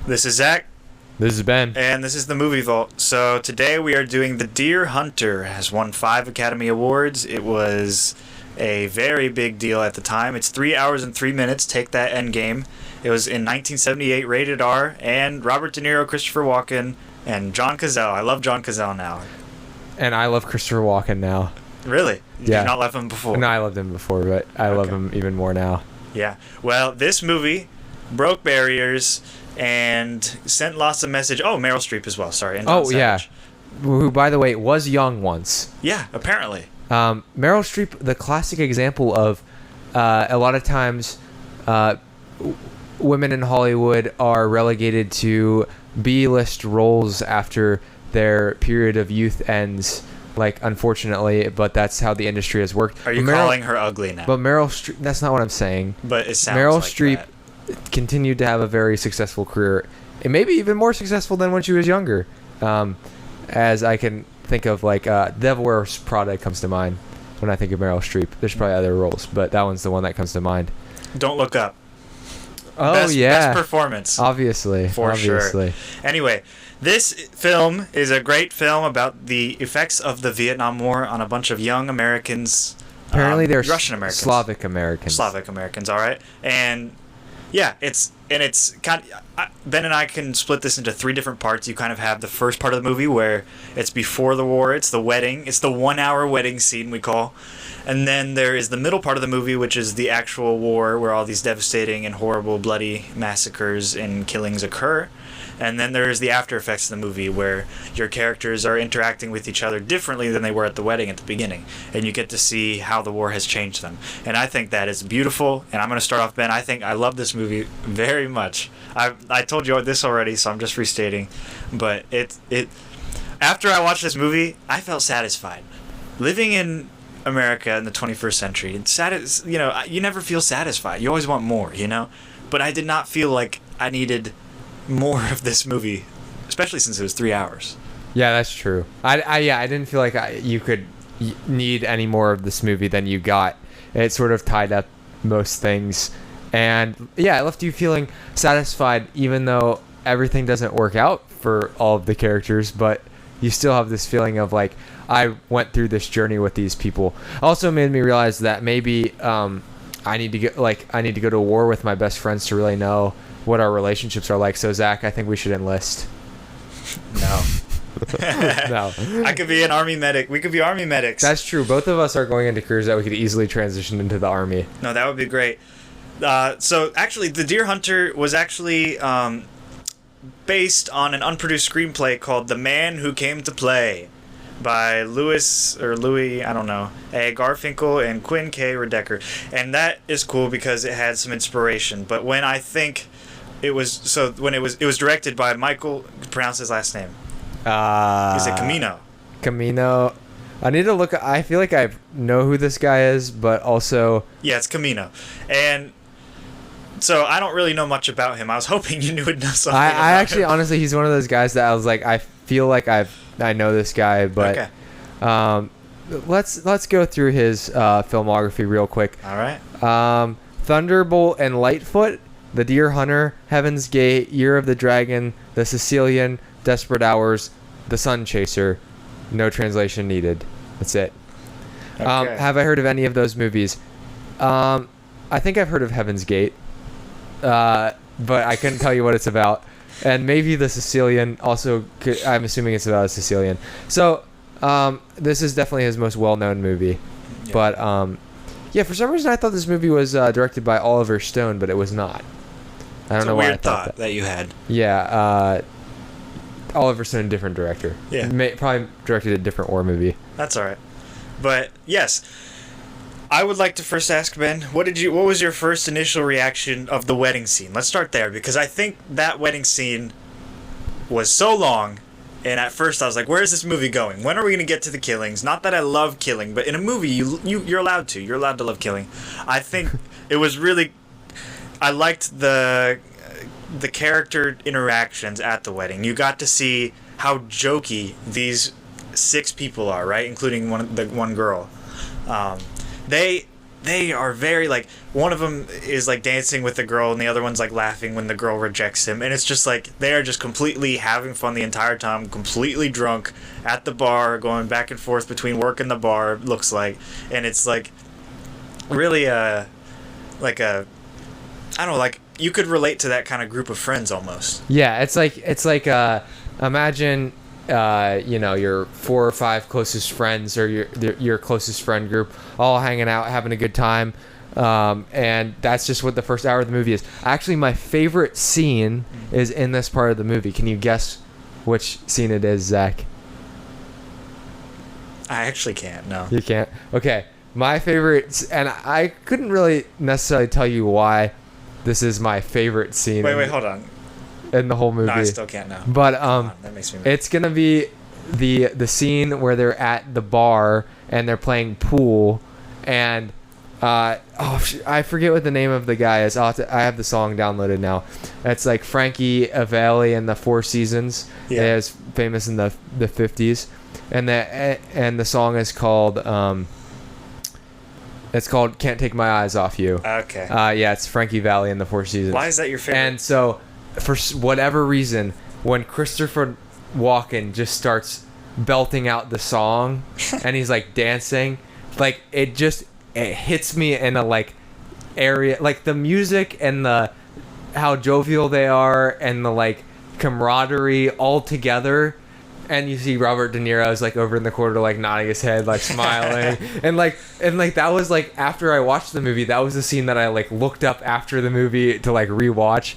This is Zach. This is Ben. And this is the Movie Vault. So today we are doing The Deer Hunter. Has won 5 Academy Awards. It was a very big deal at the time. It's 3 hours and 3 minutes. Take that, Endgame. It was in 1978, rated R, and Robert De Niro, Christopher Walken, and John Cazale. I love John Cazale now. And I love Christopher Walken now. Really? Yeah. Did you not love him before? No, I loved him before, but I love him even more now. Yeah. Well, this movie broke barriers and sent lots of message. Oh, Meryl Streep as well. Sorry. And Don Savage. Who, by the way, was young once. Yeah, apparently. Meryl Streep, the classic example of a lot of times women in Hollywood are relegated to B-list roles after their period of youth ends. Like, unfortunately, but that's how the industry has worked. Are you calling her ugly now? But Meryl Streep, that's not what I'm saying. But it sounds Meryl like Streep that. Continued to have a very successful career, and maybe even more successful than when she was younger. As I can think of, like, Devil Wears Prada comes to mind when I think of Meryl Streep. There's probably other roles, but that one's the one that comes to mind. Don't Look Up. Oh, Best performance. Obviously. Sure. Anyway, this film is a great film about the effects of the Vietnam War on a bunch of young Americans. Apparently they're Russian Americans. Slavic Americans, all right? And yeah, it's kind of, Ben and I can split this into 3 different parts. You kind of have the first part of the movie where it's before the war, it's the wedding, it's the 1-hour wedding scene we call. And then there is the middle part of the movie, which is the actual war where all these devastating and horrible bloody massacres and killings occur. And then there's the after effects of the movie where your characters are interacting with each other differently than they were at the wedding at the beginning. And you get to see how the war has changed them. And I think that is beautiful. And I'm going to start off, Ben. I love this movie very much. I told you this already, so I'm just restating. But it after I watched this movie, I felt satisfied. Living in America in the 21st century, you never feel satisfied. You always want more, But I did not feel like I needed more of this movie, especially since it was 3 hours. Yeah, that's true. I didn't feel like you could need any more of this movie than you got. It sort of tied up most things, and yeah, it left you feeling satisfied, even though everything doesn't work out for all of the characters. But you still have this feeling of like, I went through this journey with these people. Also made me realize that maybe I need to go to war with my best friends to really know what our relationships are like. So Zach, I think we should enlist. No. No. I could be an army medic. We could be army medics. That's true. Both of us are going into careers that we could easily transition into the army. No, that would be great. So actually, The Deer Hunter was actually based on an unproduced screenplay called The Man Who Came to Play by Louis, I don't know, A. Garfinkel and Quinn K. Redeker. And that is cool because it had some inspiration. But when I think it was directed by Michael, pronounce his last name. Is it Camino? Camino. I need to look. I feel like I know who this guy is, but also... Yeah, it's Camino. And so I don't really know much about him. I was hoping you knew something about I actually, him. honestly, he's one of those guys that I was like, I feel like I know this guy, but... Okay. Let's go through his filmography real quick. All right. Thunderbolt and Lightfoot, The Deer Hunter, Heaven's Gate, Year of the Dragon, The Sicilian, Desperate Hours, The Sun Chaser. No translation needed. That's it. Okay. Have I heard of any of those movies? I think I've heard of Heaven's Gate, but I couldn't tell you what it's about. And maybe The Sicilian also, I'm assuming it's about a Sicilian. So this is definitely his most well-known movie. Yeah. But yeah, for some reason I thought this movie was directed by Oliver Stone, but it was not. I don't know why I thought that you had. Yeah, Oliver Stone, different director. Yeah. Probably directed a different war movie. That's all right. But yes, I would like to first ask Ben, what was your first initial reaction of the wedding scene? Let's start there, because I think that wedding scene was so long, and at first I was like, where is this movie going? When are we going to get to the killings? Not that I love killing, but in a movie you're allowed to. You're allowed to love killing. I think it was really... I liked the character interactions at the wedding. You got to see how jokey these 6 people are, right? Including one girl. They they are very like, one of them is like dancing with the girl and the other one's like laughing when the girl rejects him, and it's just like they are just completely having fun the entire time, completely drunk at the bar, going back and forth between work and the bar, looks like. And it's like really like a, I don't know, like you could relate to that kind of group of friends almost. Yeah, it's like imagine your 4 or 5 closest friends, or your closest friend group, all hanging out, having a good time, and that's just what the first hour of the movie is. Actually, my favorite scene is in this part of the movie. Can you guess which scene it is, Zach? I actually can't. No. You can't? Okay. My favorite, and I couldn't really necessarily tell you why this is my favorite scene. Wait, hold on. In the whole movie. No, I still can't now. But that makes me mad. It's gonna be the scene where they're at the bar and they're playing pool, and I forget what the name of the guy is. I have the song downloaded now. It's like Frankie Avalli and the Four Seasons. Yeah. It was famous in the 50s, and the song is called it's called "Can't Take My Eyes Off You." Okay. Yeah, it's Frankie Valli and the Four Seasons. Why is that your favorite? And so, for whatever reason, when Christopher Walken just starts belting out the song and he's like dancing, like it hits me in a like area, like the music and the how jovial they are and the like camaraderie all together. And you see Robert De Niro is like over in the corner, like nodding his head, like smiling, and that was like after I watched the movie, that was the scene that I like looked up after the movie to like rewatch,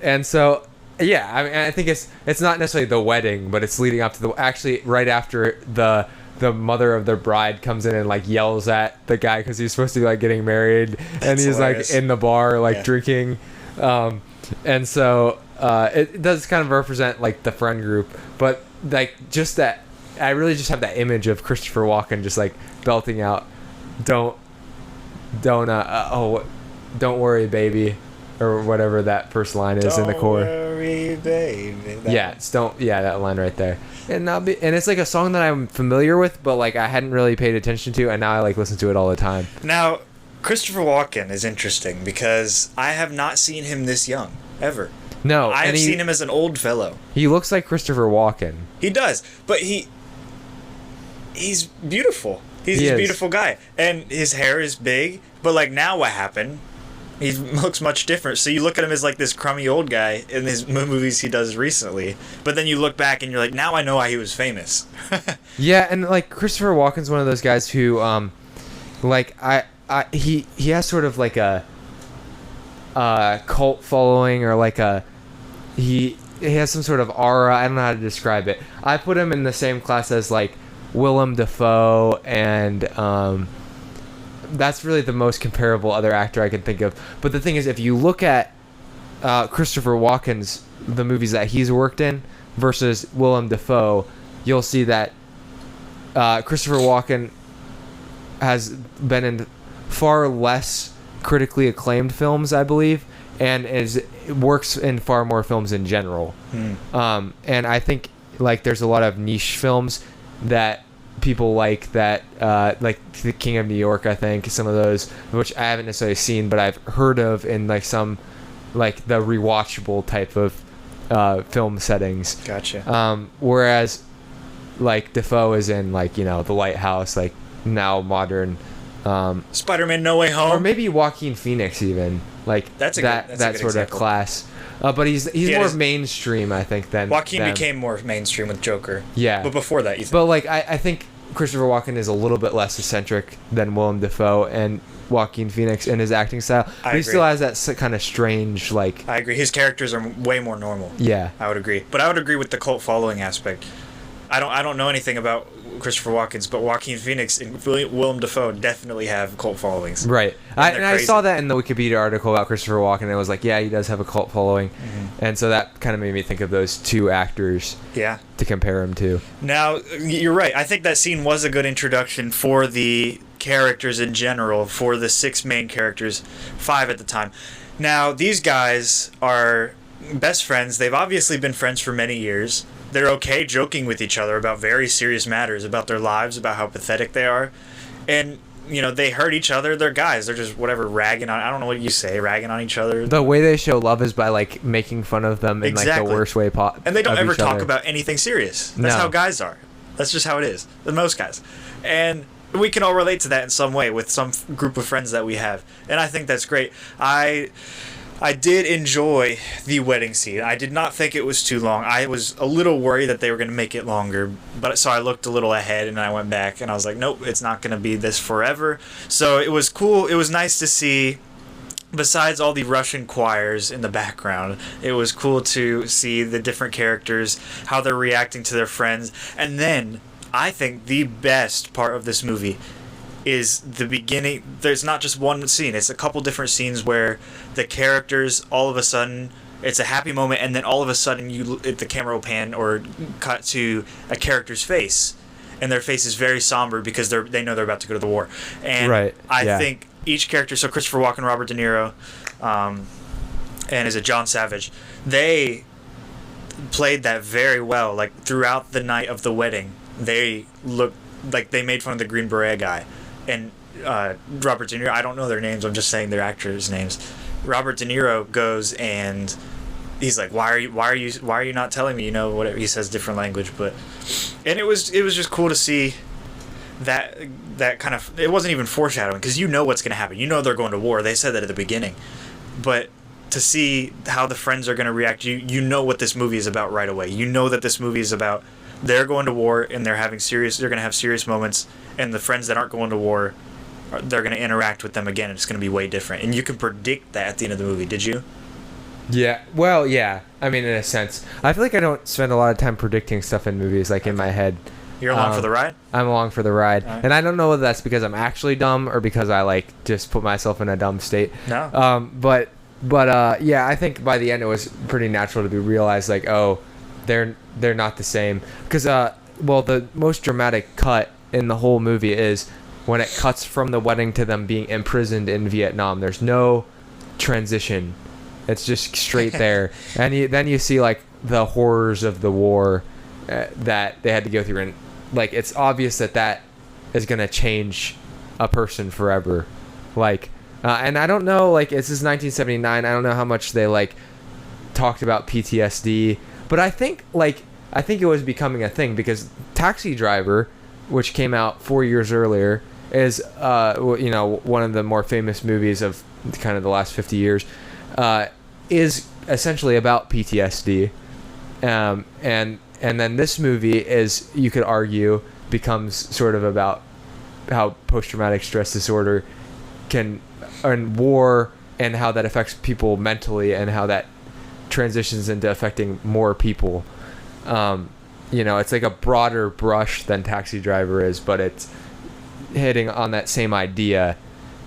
and so yeah, I mean, I think it's not necessarily the wedding, but it's leading up to actually right after the mother of the bride comes in and like yells at the guy because he's supposed to be like getting married, and he's hilarious. Like in the bar like drinking, and so. It does kind of represent like the friend group, but like just that, I really just have that image of Christopher Walken just like belting out, don't worry, baby, or whatever that first line is in the core. Don't worry, baby. That line right there, and it's like a song that I'm familiar with, but like I hadn't really paid attention to, and now I like listen to it all the time. Now, Christopher Walken is interesting because I have not seen him this young ever. No, I've seen him as an old fellow. He looks like Christopher Walken. He does, but he's beautiful. He's a beautiful guy, and his hair is big. But like now, what happened? He looks much different. So you look at him as like this crummy old guy in his movies he does recently, but then you look back and you're like, now I know why he was famous. Yeah, and like Christopher Walken's one of those guys who, like he has sort of like a cult following, or like he has some sort of aura. I don't know how to describe it. I put him in the same class as like Willem Dafoe, and that's really the most comparable other actor I can think of. But the thing is, if you look at Christopher Walken's the movies that he's worked in versus Willem Dafoe, you'll see that Christopher Walken has been in far less critically acclaimed films, I believe, and works in far more films in general. And I think like there's a lot of niche films that people like The King of New York, I think, some of those, which I haven't necessarily seen, but I've heard of in like some like the rewatchable type of film settings. Gotcha. Whereas like Defoe is in like, The Lighthouse, like now modern Spider-Man No Way Home, or maybe Joaquin Phoenix even, like that's a that good sort example. of class. But he's more mainstream, I think, than Joaquin them. became more mainstream with Joker. Yeah, but before that, you think? But like I think Christopher Walken is a little bit less eccentric than Willem Dafoe and Joaquin Phoenix in his acting style. But he still has that kind of strange like. I agree. His characters are way more normal. Yeah, I would agree. But I would agree with the cult following aspect. I don't know anything about Christopher Walken's, but Joaquin Phoenix and Willem Dafoe definitely have cult followings. Right. I saw that in the Wikipedia article about Christopher Walken, and it was like, yeah, he does have a cult following. Mm-hmm. And so that kind of made me think of those two actors to compare him to. Now, you're right. I think that scene was a good introduction for the characters in general, for the 6 main characters, 5 at the time. Now, these guys are best friends. They've obviously been friends for many years. They're okay joking with each other about very serious matters, about their lives, about how pathetic they are. And they hurt each other. They're guys. They're just whatever ragging on. I don't know what you say, ragging on each other. The way they show love is by like making fun of them in like the worst way possible. And they don't ever talk about anything serious. That's how guys are. That's just how it is. Most guys. And we can all relate to that in some way with some group of friends that we have. And I think that's great. I did enjoy the wedding scene. I did not think it was too long. I was a little worried that they were going to make it longer, but so I looked a little ahead and I went back and I was like, nope, it's not going to be this forever. So it was cool. It was nice to see, besides all the Russian choirs in the background, it was cool to see the different characters, how they're reacting to their friends. And then I think the best part of this movie is the beginning. There's not just one scene, it's a couple different scenes where the characters, all of a sudden it's a happy moment, and then all of a sudden the camera will pan or cut to a character's face, and their face is very somber because they know they're about to go to the war. And I think each character, so Christopher Walken, Robert De Niro, and is it John Savage, they played that very well. Like throughout the night of the wedding, they looked like they made fun of the Green Beret guy. And Robert De Niro, I don't know their names, I'm just saying their actors' names. Robert De Niro goes and he's like, why are you not telling me, whatever, he says different language, and it was just cool to see that kind of, it wasn't even foreshadowing because what's going to happen. They're going to war. They said that at the beginning. But to see how the friends are going to react, you know what this movie is about right away. You know that this movie is about they're going to war and they're going to have serious moments, and the friends that aren't going to war, they're going to interact with them again, and it's going to be way different. And you can predict that at the end of the movie. Did you? Yeah. Well, yeah. I mean, in a sense, I feel like I don't spend a lot of time predicting stuff in movies, like in my head. You're along for the ride? I'm along for the ride. Right. And I don't know whether that's because I'm actually dumb or because I like just put myself in a dumb state. No. But yeah, I think by the end it was pretty natural to be realized like, oh, they're not the same. Because the most dramatic cut in the whole movie is when it cuts from the wedding to them being imprisoned in Vietnam. There's no transition. It's just straight there. And then you see like the horrors of the war that they had to go through, and like it's obvious that is going to change a person forever. Like and I don't know, like this is 1979. I don't know how much they like talked about PTSD, but I think it was becoming a thing because Taxi Driver, which came out 4 years earlier, is one of the more famous movies of kind of the last 50 years, is essentially about PTSD, and then this movie is, you could argue, becomes sort of about how post-traumatic stress disorder and war and how that affects people mentally and how that transitions into affecting more people. It's like a broader brush than Taxi Driver is, but it's hitting on that same idea.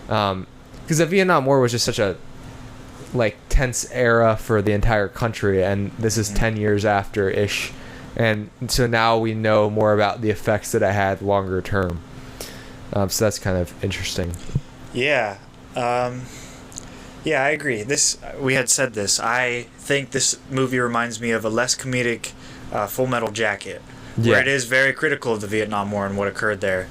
Because the Vietnam War was just such a tense era for the entire country, and this is 10 years after ish, and so now we know more about the effects that it had longer term. So that's kind of interesting. Yeah. Yeah, I agree. We had said this. I think this movie reminds me of a less comedic Full Metal Jacket, where it is very critical of the Vietnam War and what occurred there.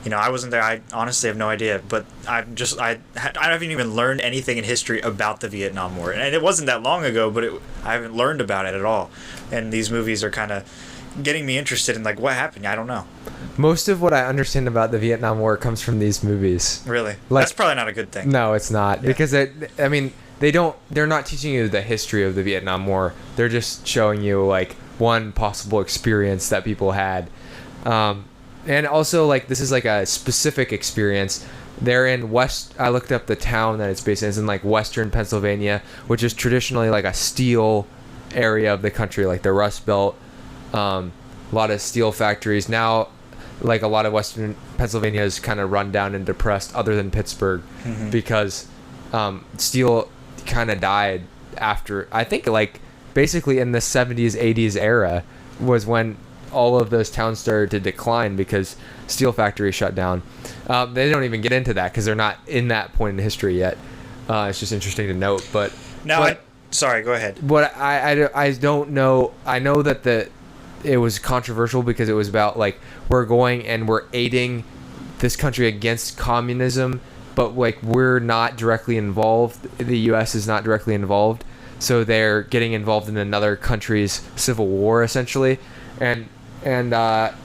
I wasn't there. I honestly have no idea, but I haven't even learned anything in history about the Vietnam War, and it wasn't that long ago, but I haven't learned about it at all. And these movies are kind of getting me interested in what happened. I don't know. Most of what I understand about the Vietnam War comes from these movies. Really? That's probably not a good thing. No, it's not, because they're not teaching you the history of the Vietnam War. They're just showing you one possible experience that people had. And also, this is a specific experience. They're in I looked up the town that it's based in. It's in western Pennsylvania, which is traditionally a steel area of the country, the Rust Belt. A lot of steel factories. Now, a lot of western Pennsylvania is kind of run down and depressed, other than Pittsburgh, because steel kind of died after, I think, basically in the 70s, 80s era was when all of those towns started to decline because steel factories shut down. They don't even get into that because they're not in that point in history yet. It's just interesting to note. But sorry, go ahead. But I don't know. I know that it was controversial because it was about we're going and we're aiding this country against communism, but like we're not directly involved. The U.S. is not directly involved, so they're getting involved in another country's civil war essentially, and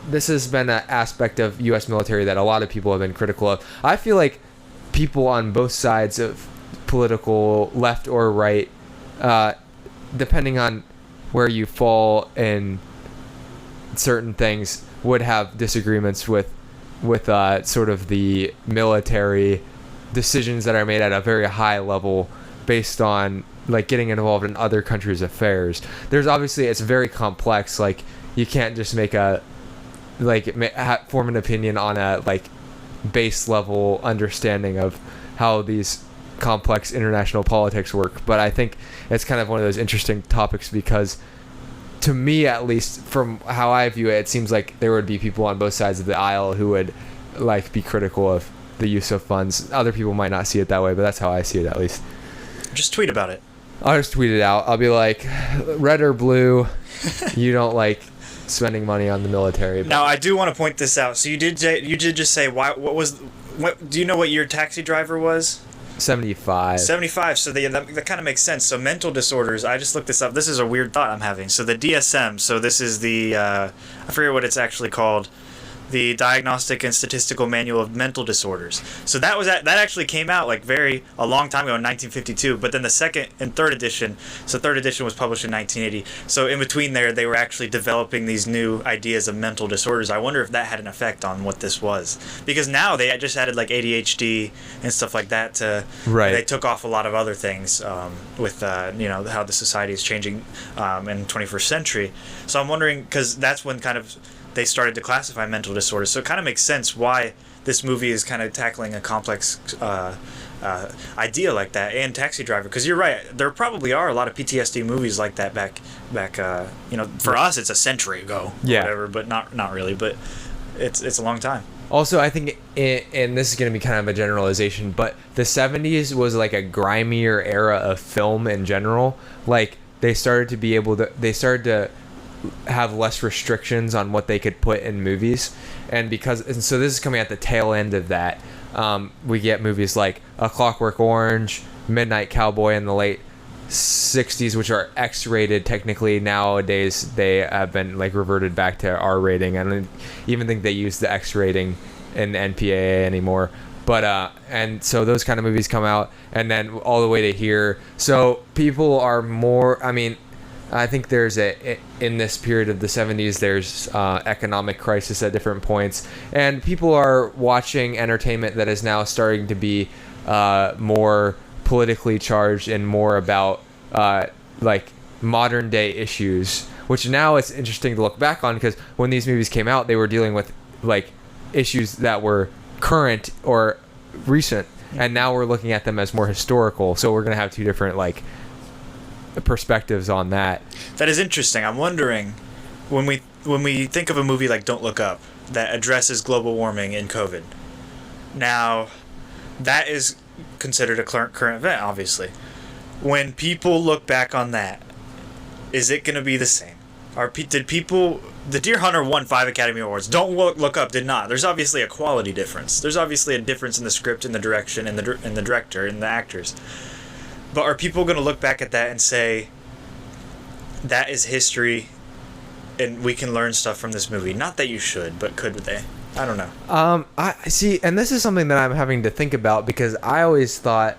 this has been an aspect of U.S. military that a lot of people have been critical of. I feel like people on both sides of political, left or right, depending on where you fall in certain things, would have disagreements with sort of the military decisions that are made at a very high level based on like getting involved in other countries' affairs. There's obviously, it's very complex. Like you can't just make form an opinion on a like base level understanding of how these complex international politics work. But I think it's kind of one of those interesting topics because, to me at least, from how I view it, it seems like there would be people on both sides of the aisle who would like be critical of the use of funds. Other people might not see it that way, but that's how I see it at least. Just tweet about it. I'll just tweet it out. I'll be like, red or blue, you don't like spending money on the military. Now I do want to point this out. So you did just say what do you know what year Taxi Driver was? 75. 75. So that kind of makes sense. So mental disorders. I just looked this up. This is a weird thought I'm having. So the DSM. So this is the I forget what it's actually called. The Diagnostic and Statistical Manual of Mental Disorders. So that actually came out like a long time ago in 1952. But then the second and third edition. So third edition was published in 1980. So in between there, they were actually developing these new ideas of mental disorders. I wonder if that had an effect on what this was, because now they just added like ADHD and stuff like that to. Right. They took off a lot of other things with how the society is changing in the 21st century. So I'm wondering, because that's when kind of they started to classify mental disorders. So it kind of makes sense why this movie is kind of tackling a complex idea like that, and Taxi Driver. Because you're right, there probably are a lot of PTSD movies like that back. For us it's a century ago, or whatever, but not really. But it's a long time. Also, I think, and this is going to be kind of a generalization, but the 70s was like a grimier era of film in general. Like they started to have less restrictions on what they could put in movies, and so this is coming at the tail end of that. We get movies like A Clockwork Orange, Midnight Cowboy in the late 60s, which are X-rated technically. Nowadays they have been like reverted back to R rating. I don't even think they use the X rating in NPAA anymore. But and so those kind of movies come out, and then all the way to here. So people are more, I think there's in this period of the 70s, there's economic crisis at different points, and people are watching entertainment that is now starting to be more politically charged and more about like modern day issues, which now it's interesting to look back on, because when these movies came out, they were dealing with like issues that were current or recent, and now we're looking at them as more historical. So we're going to have two different like perspectives on that. That is interesting. I'm wondering, when we think of a movie like Don't Look Up that addresses global warming and COVID, now that is considered a current event, obviously. When people look back on that, is it going to be the same? The Deer Hunter won 5 Academy Awards. Don't Look Up did not. There's obviously a quality difference. There's obviously a difference in the script and the direction and the director and the actors. But are people going to look back at that and say, that is history and we can learn stuff from this movie? Not that you should, but could they? I don't know. I see, and this is something that I'm having to think about, because I always thought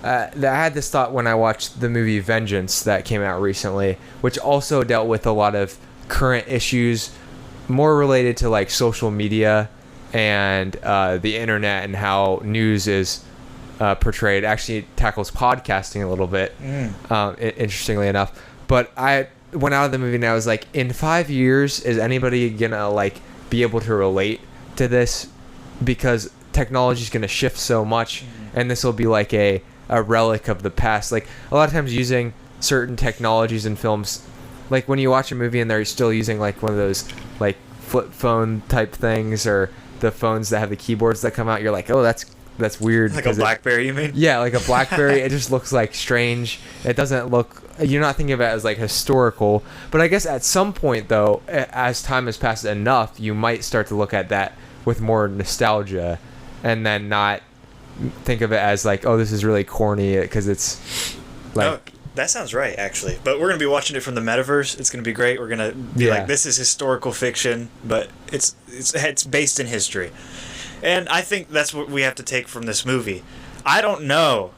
that I had this thought when I watched the movie Vengeance that came out recently, which also dealt with a lot of current issues more related to like social media and the internet and how news is portrayed. Actually tackles podcasting a little bit, interestingly enough. But I went out of the movie and I was like, in 5 years, is anybody gonna like be able to relate to this? Because technology is gonna shift so much, and this will be like a relic of the past. Like a lot of times using certain technologies in films, like when you watch a movie and they're still using like one of those like flip phone type things, or the phones that have the keyboards that come out, you're like, oh, that's weird. Like a BlackBerry, you mean? Yeah, like a BlackBerry. It just looks like strange. It doesn't look, you're not thinking of it as like historical. But I guess at some point though, as time has passed enough, you might start to look at that with more nostalgia, and then not think of it as like, oh, this is really corny because it's like. No, that sounds right, actually. But we're gonna be watching it from the metaverse. It's gonna be great. We're gonna be like, this is historical fiction, but it's based in history, and I think that's what we have to take from this movie. I don't know.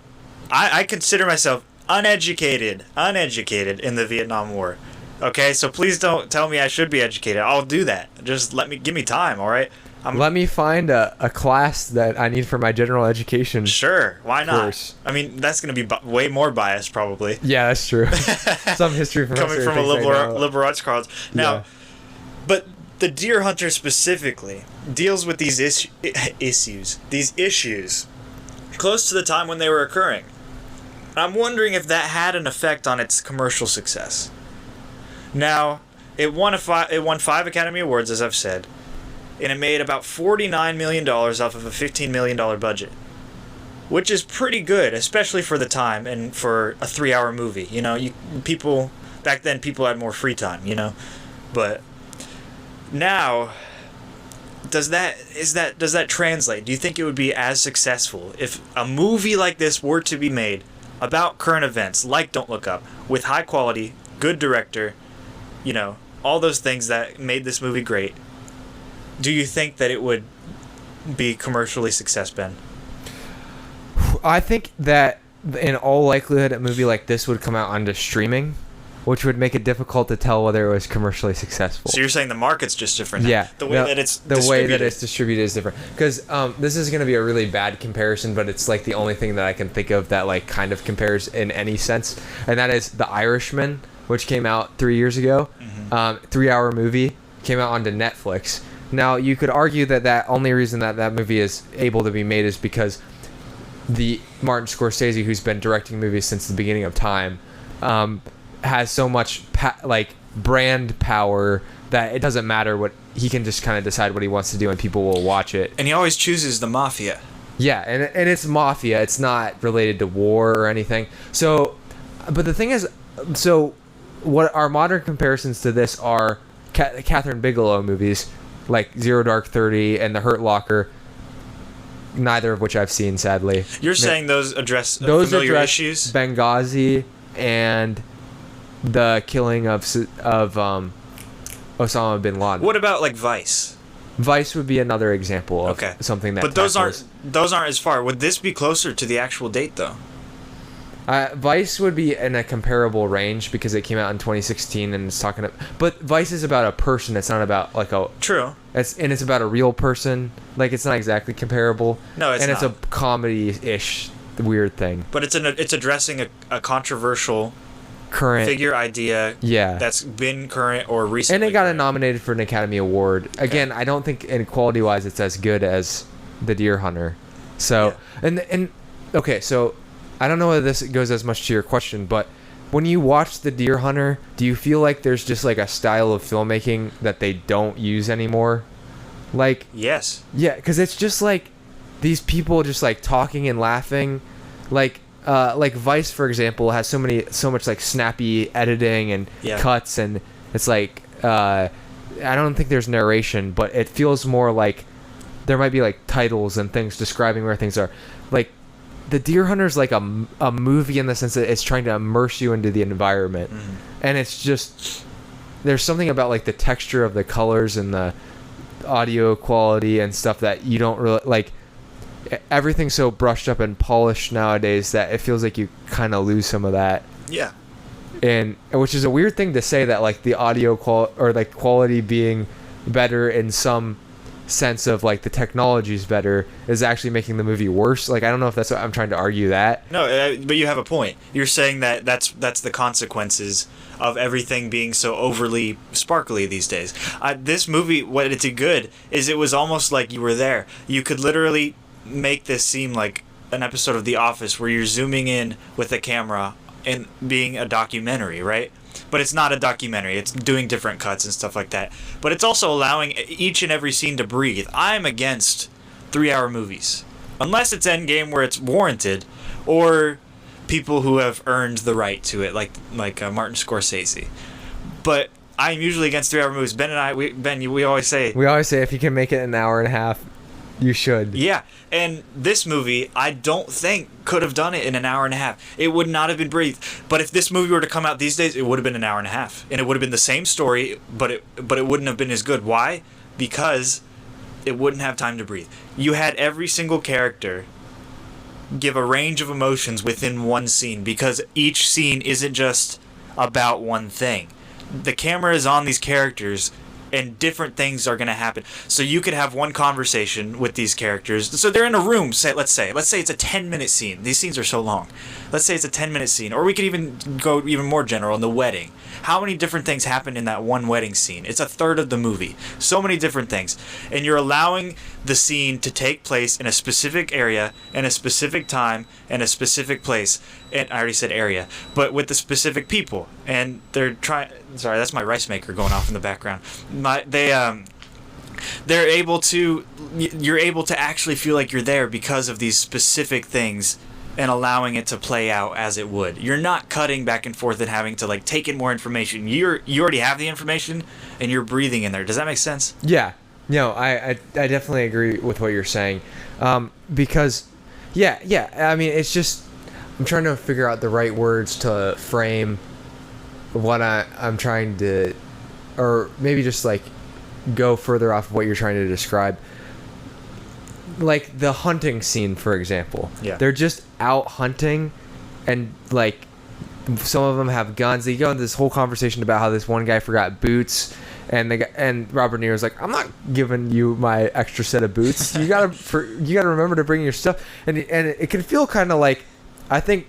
I consider myself uneducated in the Vietnam War. Okay, so please don't tell me I should be educated. I'll do that. Just give me time, all right? Let me find a class that I need for my general education. Sure, why not? Course. I mean, that's going to be way more biased, probably. Yeah, that's true. Some history from coming from a liberal arts college. Now, but the Deer Hunter specifically deals with these issues close to the time when they were occurring. I'm wondering if that had an effect on its commercial success. Now, it won 5 Academy Awards, as I've said, and it made about $49 million off of a $15 million budget, which is pretty good, especially for the time and for a 3-hour movie. You know, back then people had more free time, you know, but now, does that translate? Do you think it would be as successful if a movie like this were to be made about current events, like Don't Look Up, with high quality, good director, you know, all those things that made this movie great? Do you think that it would be commercially success, Ben? I think that in all likelihood a movie like this would come out onto streaming, which would make it difficult to tell whether it was commercially successful. So you're saying the market's just different now? Yeah. The way that it's distributed is different. Because this is going to be a really bad comparison, but it's like the only thing that I can think of that like kind of compares in any sense, and that is The Irishman, which came out 3 years ago. 3-hour movie, came out onto Netflix. Now, you could argue that only reason that movie is able to be made is because the Martin Scorsese, who's been directing movies since the beginning of time, has so much brand power that it doesn't matter what he can just kind of decide what he wants to do and people will watch it. And he always chooses the mafia. Yeah, and it's mafia. It's not related to war or anything. So, but the thing is, so what our modern comparisons to this are Catherine Bigelow movies like Zero Dark 30 and The Hurt Locker, neither of which I've seen, sadly. You're saying those address familiar issues? Benghazi and the killing of Osama bin Laden. What about like Vice? Vice would be another example of something that. But those aren't as far. Would this be closer to the actual date though? Vice would be in a comparable range because it came out in 2016 and it's talking. But Vice is about a person. It's not about like a. True. It's about a real person. Like it's not exactly comparable. No, it's not. And it's a comedy-ish weird thing. But it's addressing a controversial current figure idea. Yeah. That's been current or recent. And it got nominated for an Academy Award. Again, I don't think in quality-wise it's as good as The Deer Hunter. So and okay, so. I don't know whether this goes as much to your question, but when you watch The Deer Hunter, do you feel like there's just like a style of filmmaking that they don't use anymore? Like yes. Yeah, because it's just like these people just like talking and laughing. Like Vice, for example, has so much like snappy editing and cuts, and it's like I don't think there's narration, but it feels more like there might be like titles and things describing where things are. Like The Deer Hunter is like a movie in the sense that it's trying to immerse you into the environment. And it's just, there's something about like the texture of the colors and the audio quality and stuff that you don't really, like, everything's so brushed up and polished nowadays that it feels like you kind of lose some of that. Yeah. And which is a weird thing to say, that like the audio quality being better in some sense of like the technology's better is actually making the movie worse. Like I don't know if that's what I'm trying to argue that. No, but you have a point. You're saying that that's the consequences of everything being so overly sparkly these days. This movie, what it did good is it was almost like you were there. You could literally make this seem like an episode of The Office where you're zooming in with a camera and being a documentary, right? But it's not a documentary. It's doing different cuts and stuff like that. But it's also allowing each and every scene to breathe. I'm against 3-hour movies. Unless it's Endgame where it's warranted, or people who have earned the right to it, like Martin Scorsese. But I am usually against 3-hour movies. Ben and I, we always say... We always say if you can make it an hour and a half, you should. Yeah, and this movie, I don't think could have done it in an hour and a half. It would not have been breathed. But if this movie were to come out these days, it would have been an hour and a half. And it would have been the same story, but it wouldn't have been as good. Why? Because it wouldn't have time to breathe. You had every single character give a range of emotions within one scene, because each scene isn't just about one thing. The camera is on these characters, and different things are going to happen. So you could have one conversation with these characters. So they're in a room, let's say it's a 10-minute scene. These scenes are so long. Let's say it's a 10-minute scene. Or we could even go even more general in the wedding. How many different things happen in that one wedding scene? It's a third of the movie. So many different things. And you're allowing the scene to take place in a specific area, in a specific time, in a specific place. And I already said area. But with the specific people. And they're trying... Sorry, that's my rice maker going off in the background. They're able to... You're able to actually feel like you're there because of these specific things, and allowing it to play out as it would. You're not cutting back and forth and having to like take in more information. You already have the information, and you're breathing in there. Does that make sense? Yeah. No, I definitely agree with what you're saying. Because, yeah. I mean, it's just, I'm trying to figure out the right words to frame what I'm trying to, or maybe just like go further off of what you're trying to describe. Like the hunting scene, for example. Yeah. They're just out hunting, and like some of them have guns. They go into this whole conversation about how this one guy forgot boots, and Robert De Niro's like, "I'm not giving you my extra set of boots. You gotta remember to bring your stuff." And it can feel kind of like, I think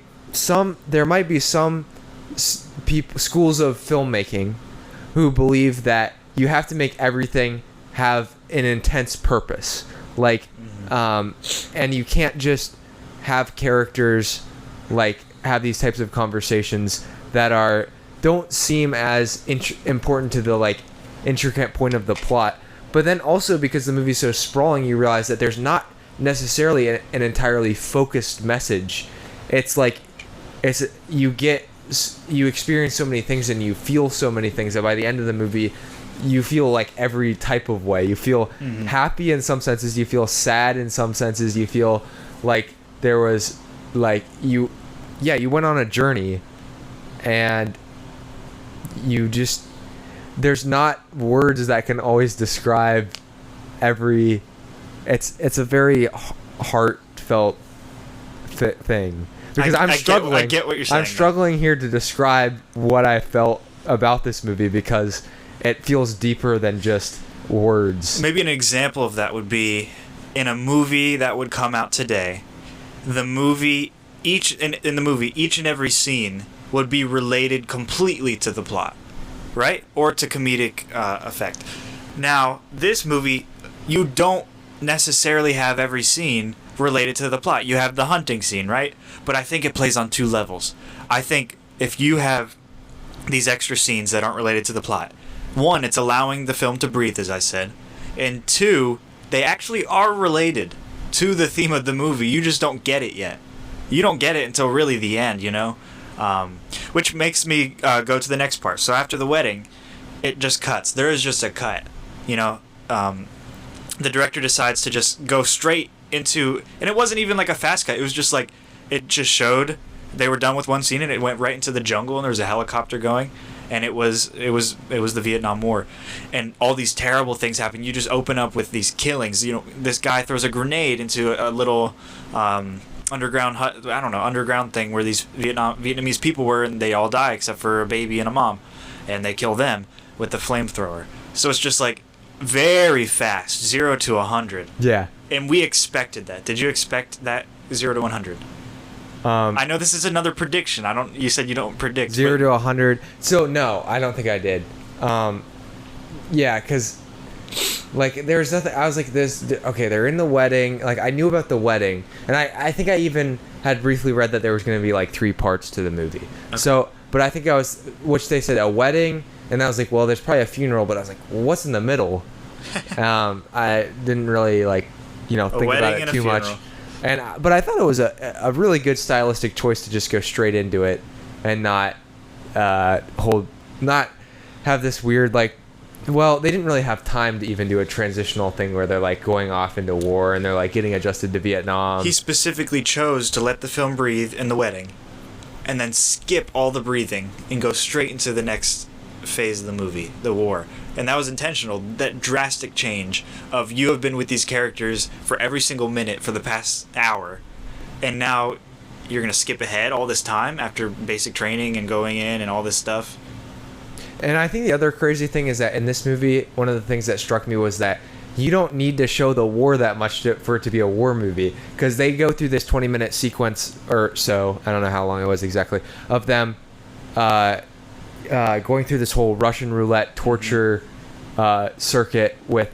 there might be some schools of filmmaking who believe that you have to make everything have an intense purpose. Like, and you can't just have characters like have these types of conversations that don't seem as important to the like intricate point of the plot. But then also, because the movie's so sprawling, you realize that there's not necessarily an entirely focused message. It's like you experience so many things and you feel so many things that by the end of the movie, you feel like every type of way. You feel happy in some senses. You feel sad in some senses. You feel like there was like you went on a journey, and there's not words that can always describe every. It's a very heartfelt thing, because I'm struggling. I get what you're saying. I'm struggling here to describe what I felt about this movie, because it feels deeper than just words. Maybe an example of that would be in a movie that would come out today. The movie, in the movie, each and every scene would be related completely to the plot, right? Or to comedic effect. Now, this movie, you don't necessarily have every scene related to the plot. You have the hunting scene, right? But I think it plays on two levels. I think if you have these extra scenes that aren't related to the plot, one, it's allowing the film to breathe, as I said. And two, they actually are related to the theme of the movie. You just don't get it yet. You don't get it until really the end, you know? Which makes me go to the next part. So after the wedding, it just cuts. There is just a cut, you know? The director decides to just go straight into... And it wasn't even like a fast cut. It was just like... It just showed they were done with one scene, and it went right into the jungle, and there was a helicopter going. And it was the Vietnam War, and all these terrible things happen. You just open up with these killings. You know, this guy throws a grenade into a little underground hut, underground thing where these Vietnamese people were, and they all die except for a baby and a mom, and they kill them with the flamethrower. So it's just like very fast, 0 to 100. Yeah. And we expected that. Did you expect that 0 to 100? I know this is another prediction. You said you don't predict. 0 to 100. So no, I don't think I did. Yeah, because like there's nothing. I was like this. Okay, they're in the wedding. Like I knew about the wedding, and I think I even had briefly read that there was going to be like 3 parts to the movie. Okay. So, but I think which they said a wedding, and I was like, well, there's probably a funeral, but I was like, well, what's in the middle? I didn't really think about it too much. But I thought it was a really good stylistic choice to just go straight into it and not have this weird like, well, they didn't really have time to even do a transitional thing where they're like going off into war and they're like getting adjusted to Vietnam. He specifically chose to let the film breathe in the wedding, and then skip all the breathing and go straight into the next phase of the movie, the war. And that was intentional. That drastic change of you have been with these characters for every single minute for the past hour, and now you're gonna skip ahead all this time after basic training and going in and all this stuff. And I think the other crazy thing is that in this movie, one of the things that struck me was that you don't need to show the war that much for it to be a war movie, because they go through this 20-minute sequence or so, I don't know how long it was exactly, of them going through this whole Russian roulette torture circuit with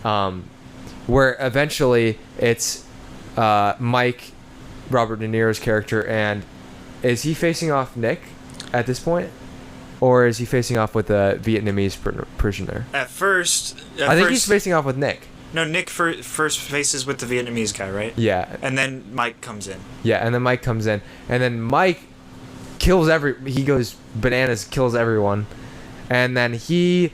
where eventually it's Mike, Robert De Niro's character, and is he facing off Nick at this point? Or is he facing off with a Vietnamese prisoner? At first... I think he's facing off with Nick. No, Nick first faces with the Vietnamese guy, right? Yeah. And then Mike comes in. Yeah, and then Mike comes in. And then Mike kills he goes bananas, kills everyone. And then they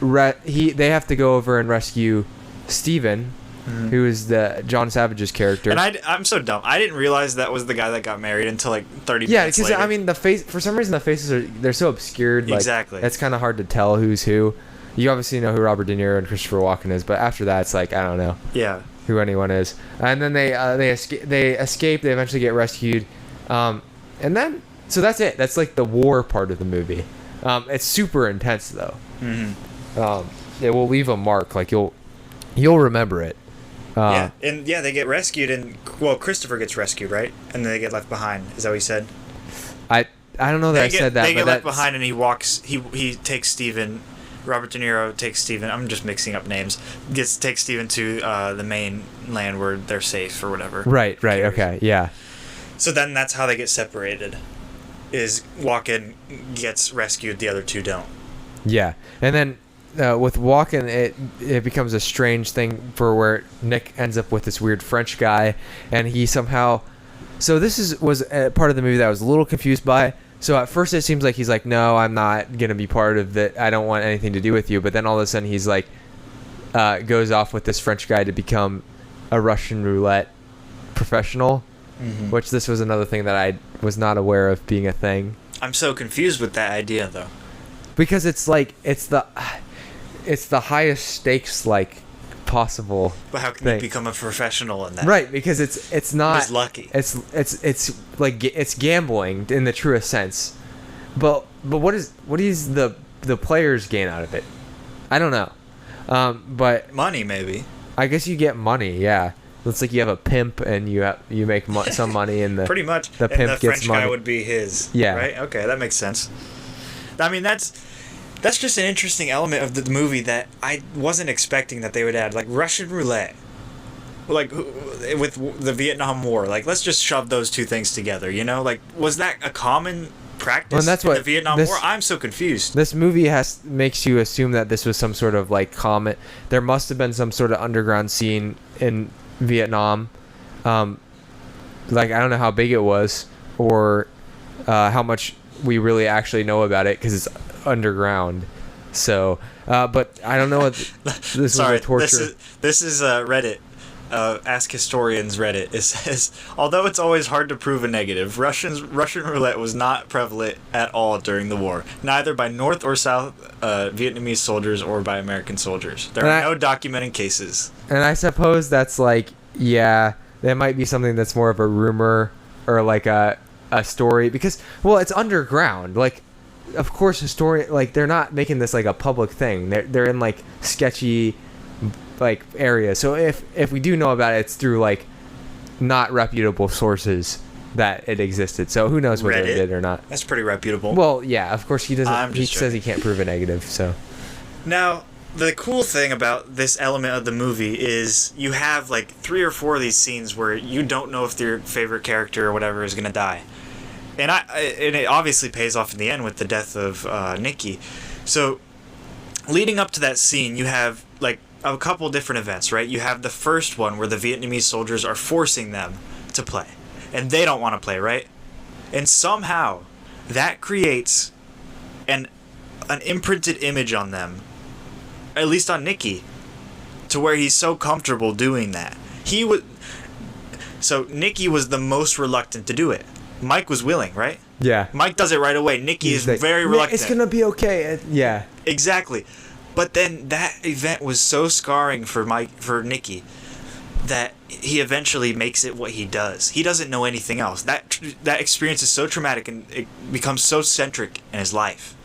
have to go over and rescue Steven, who is the John Savage's character. And I'm so dumb. I didn't realize that was the guy that got married until like 30 minutes later. Yeah, because I mean, the face, for some reason the faces they're so obscured. Like, exactly. It's kind of hard to tell who's who. You obviously know who Robert De Niro and Christopher Walken is, but after that, it's like, I don't know. Yeah. Who anyone is. And then they escape. They eventually get rescued. And then, so that's it. That's like the war part of the movie. It's super intense though. Mm-hmm. It will leave a mark. Like you'll remember it. They get rescued, and Christopher gets rescued, right? And then they get left behind. Is that what he said? I don't know that I said that. They get left behind, and he walks. He takes Steven. Robert De Niro takes Steven. I'm just mixing up names. Takes Steven to the main land where they're safe or whatever. Right. Okay. Yeah. So then that's how they get separated. Is Walken gets rescued, the other two don't. Yeah, and then. With Walken, it becomes a strange thing for where Nick ends up with this weird French guy, and he somehow. So this was a part of the movie that I was a little confused by. So at first it seems like he's like, no, I'm not gonna be part of that. I don't want anything to do with you. But then all of a sudden he's like, goes off with this French guy to become a Russian roulette professional, which this was another thing that I was not aware of being a thing. I'm so confused with that idea though. Because it's like it's the highest stakes like possible. But how can you become a professional in that? Right, because it's not. He's lucky. It's like it's gambling in the truest sense. But what is the players gain out of it? I don't know. But money maybe. I guess you get money. Yeah. It's like you have a pimp and you make some money and the pretty much the pimp and the gets French money. guy would be his. Yeah. Right. Okay, that makes sense. I mean that's just an interesting element of the movie that I wasn't expecting that they would add, like Russian roulette, like with the Vietnam War. Like let's just shove those two things together. You know, like was that a common practice in the Vietnam War? I'm so confused. This movie makes you assume that this was some sort of like common. There must have been some sort of underground scene in Vietnam. Like I don't know how big it was or how much we really actually know about it because it's underground. So, but I don't know what this was a torture. This is Reddit. Ask Historians Reddit. It says, although it's always hard to prove a negative, Russian roulette was not prevalent at all during the war, neither by North or South Vietnamese soldiers or by American soldiers. There are no documented cases. And I suppose that's like, yeah, that might be something that's more of a rumor or like a story because, well, it's underground. Like, of course, they're not making this like a public thing. They're in like sketchy like area. So if we do know about it, it's through like not reputable sources that it existed. So who knows whether it did or not. That's pretty reputable. Well, yeah, of course he doesn't. He says he can't prove a negative. So now the cool thing about this element of the movie is you have like 3 or 4 of these scenes where you don't know if your favorite character or whatever is gonna die. And it obviously pays off in the end with the death of Nikki. So leading up to that scene, you have like a couple different events, right? You have the first one where the Vietnamese soldiers are forcing them to play, and they don't want to play, right? And somehow that creates an imprinted image on them, at least on Nicky, to where he's so comfortable doing that. So Nicky was the most reluctant to do it. Mike was willing, right? Yeah. Mike does it right away. Nicky is very reluctant. It's gonna be okay. Yeah. Exactly. But then that event was so scarring for Nicky that he eventually makes it what he does. He doesn't know anything else. That experience is so traumatic and it becomes so centric in his life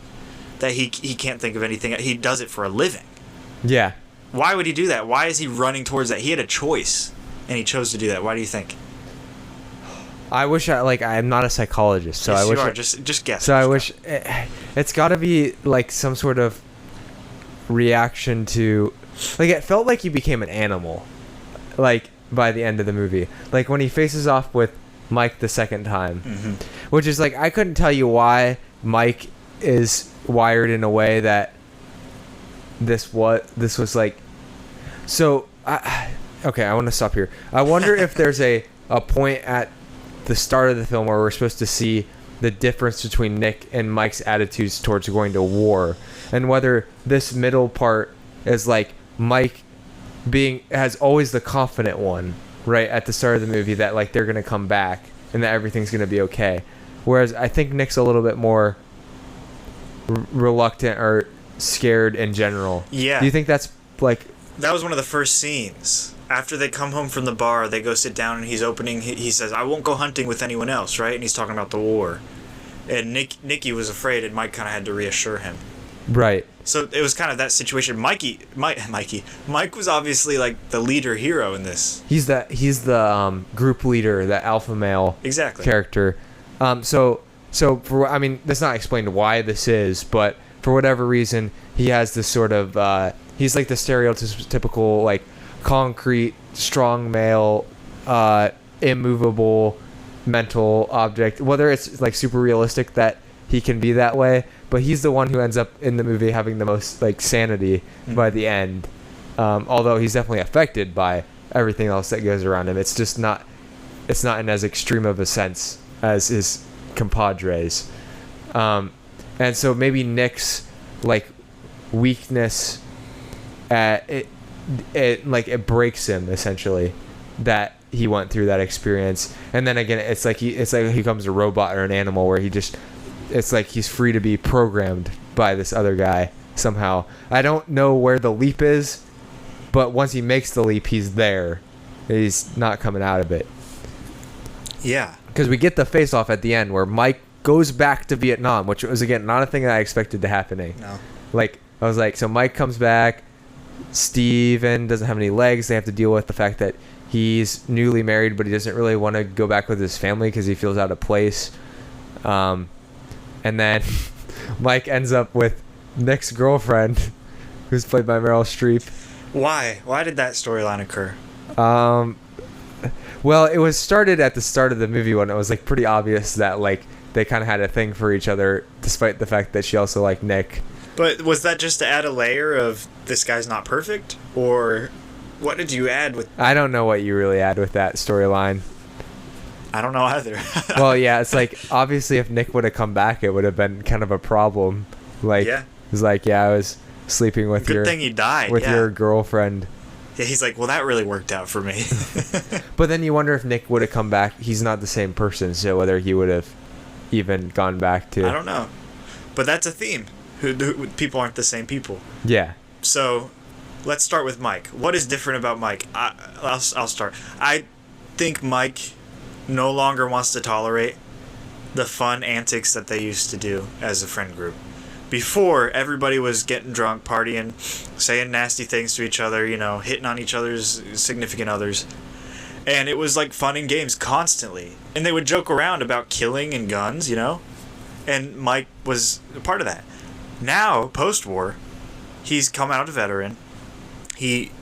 that he can't think of anything. He does it for a living. Yeah. Why would he do that? Why is he running towards that? He had a choice and he chose to do that. Why do you think? I wish I'm not a psychologist, so yes, I wish you are. Just guess. So I wish it's got to be like some sort of reaction to, like, it felt like he became an animal, like by the end of the movie, like when he faces off with Mike the second time, which is like, I couldn't tell you why Mike is wired in a way that this was like. So okay, I want to stop here. I wonder if there's a point at the start of the film where we're supposed to see the difference between Nick and Mike's attitudes towards going to war, and whether this middle part is like Mike has always the confident one right at the start of the movie, that like they're gonna come back and that everything's gonna be okay, whereas I think Nick's a little bit more reluctant or scared in general. Yeah. Do you think that's like... That was one of the first scenes. After they come home from the bar, they go sit down and he says, I won't go hunting with anyone else, right? And he's talking about the war. And Nicky was afraid, and Mike kind of had to reassure him. Right. So it was kind of that situation. Mike was obviously like the leader hero in this. He's the group leader, the alpha male character. So that's not explained why this is, but for whatever reason, he has this sort of he's like the stereotypical like concrete, strong male, immovable mental object. Whether it's like super realistic that he can be that way, but he's the one who ends up in the movie having the most like sanity by the end. Although he's definitely affected by everything else that goes around him. It's just not in as extreme of a sense as his compadres. And so maybe Nick's like weakness, it breaks him essentially, that he went through that experience. And then again, it's like he becomes a robot or an animal where it's like he's free to be programmed by this other guy somehow. I don't know where the leap is, but once he makes the leap, he's there. He's not coming out of it. Yeah. Because we get the face-off at the end where Mike goes back to Vietnam, which was, again, not a thing that I expected to happening. No. Like, I was like, so Mike comes back, Steven doesn't have any legs, they have to deal with the fact that he's newly married, but he doesn't really want to go back with his family because he feels out of place. And then Mike ends up with Nick's girlfriend, who's played by Meryl Streep. Why? Why did that storyline occur? Well, it was started at the start of the movie when it was like pretty obvious that like they kind of had a thing for each other, despite the fact that she also liked Nick. But was that just to add a layer of this guy's not perfect, or what did you add with? I don't know what you really add with that storyline. I don't know either. Well, yeah, it's like obviously if Nick would have come back, it would have been kind of a problem. Like, yeah. It's like, yeah, I was sleeping with Good thing he died. With your girlfriend. Yeah, he's like, well, that really worked out for me. But then you wonder if Nick would have come back. He's not the same person, so whether he would have even gone back to. I don't know, but that's a theme. Who people aren't the same people. Yeah. So, let's start with Mike. What is different about Mike? I'll start. I think Mike no longer wants to tolerate the fun antics that they used to do as a friend group. Before, everybody was getting drunk, partying, saying nasty things to each other, hitting on each other's significant others. And it was like fun and games constantly. And they would joke around about killing and guns, And Mike was a part of that. Now, post-war, he's come out a veteran. He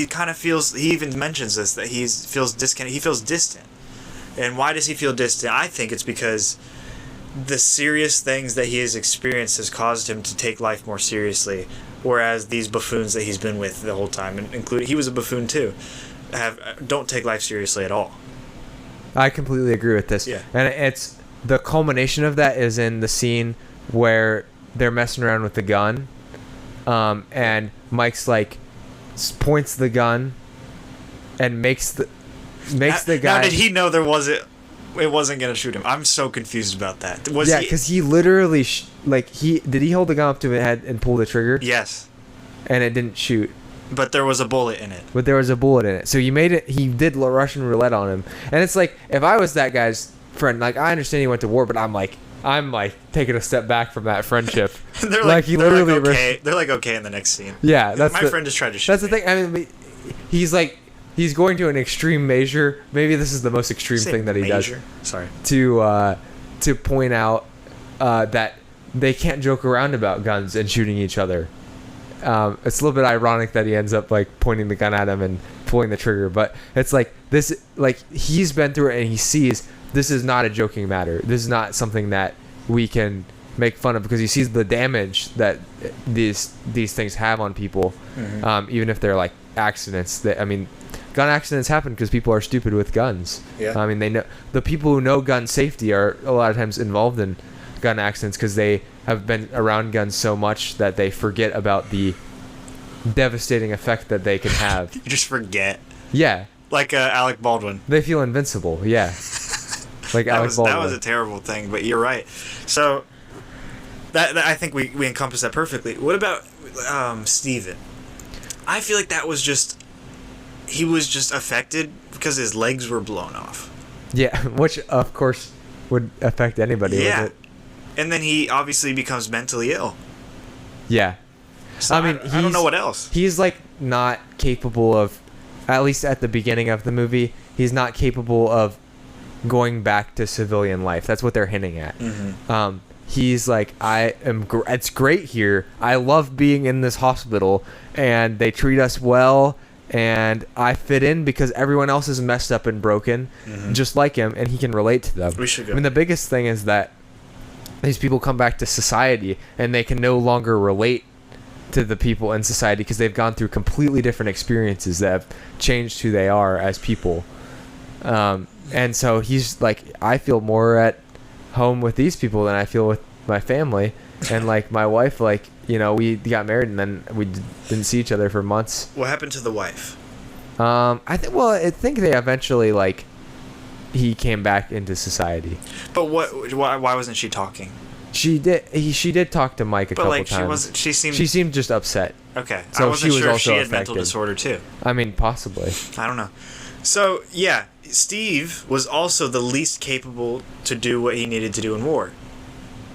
kind of feels, he even mentions this, that he feels disconnected. He feels distant. And why does he feel distant? I think it's because the serious things that he has experienced has caused him to take life more seriously, whereas these buffoons that he's been with the whole time, and including he was a buffoon too, don't take life seriously at all. I completely agree with this. Yeah. And it's the culmination of that is in the scene where they're messing around with the gun, and Mike's like points the gun and makes the guy. Now, did he know it wasn't gonna shoot him? I'm so confused about that. Because he literally did he hold the gun up to his head and pull the trigger? Yes. And it didn't shoot. But there was a bullet in it. So he did Russian roulette on him. And it's like, if I was that guy's friend, like, I understand he went to war, but I'm like taking a step back from that friendship. They're like okay. They're like, okay in the next scene. Yeah, my friend just tried to shoot me. That's the thing. I mean, he's going to an extreme measure. Maybe this is the most extreme thing that he does. Sorry. To point out that they can't joke around about guns and shooting each other. It's a little bit ironic that he ends up like pointing the gun at him and pulling the trigger, but it's like this, like he's been through it and he sees this is not a joking matter. This is not something that we can make fun of, because he sees the damage that these things have on people, even if they're like accidents. Gun accidents happen because people are stupid with guns. Yeah. I mean, they know, the people who know gun safety are a lot of times involved in gun accidents because they have been around guns so much that they forget about the devastating effect that they can have. You just forget. Yeah. Like Alec Baldwin. They feel invincible. Yeah. Like Alec Baldwin. That was a terrible thing, but you're right. So that I think we encompassed that perfectly. What about Steven? I feel like that was just, he was just affected because his legs were blown off. Yeah, which of course would affect anybody. Yeah. With it. And then he obviously becomes mentally ill. Yeah. So I don't know what else. He's like not capable of, at least at the beginning of the movie, he's not capable of going back to civilian life. That's what they're hinting at. Mm-hmm. He's like, it's great here. I love being in this hospital and they treat us well and I fit in because everyone else is messed up and broken, just like him, and he can relate to them. We should go. I mean, the biggest thing is that these people come back to society and they can no longer relate to the people in society because they've gone through completely different experiences that have changed who they are as people. And so he's like, I feel more at home with these people than I feel with my family. And like my wife, like, you know, we got married and then we didn't see each other for months. What happened to the wife? I think they eventually, like, he came back into society. But why wasn't she talking? She did talk to Mike a couple times. She seemed just upset. Okay. So I wasn't she was sure if also she had affected. mental disorder too. I mean, possibly. I don't know. So, yeah, Steve was also the least capable to do what he needed to do in war.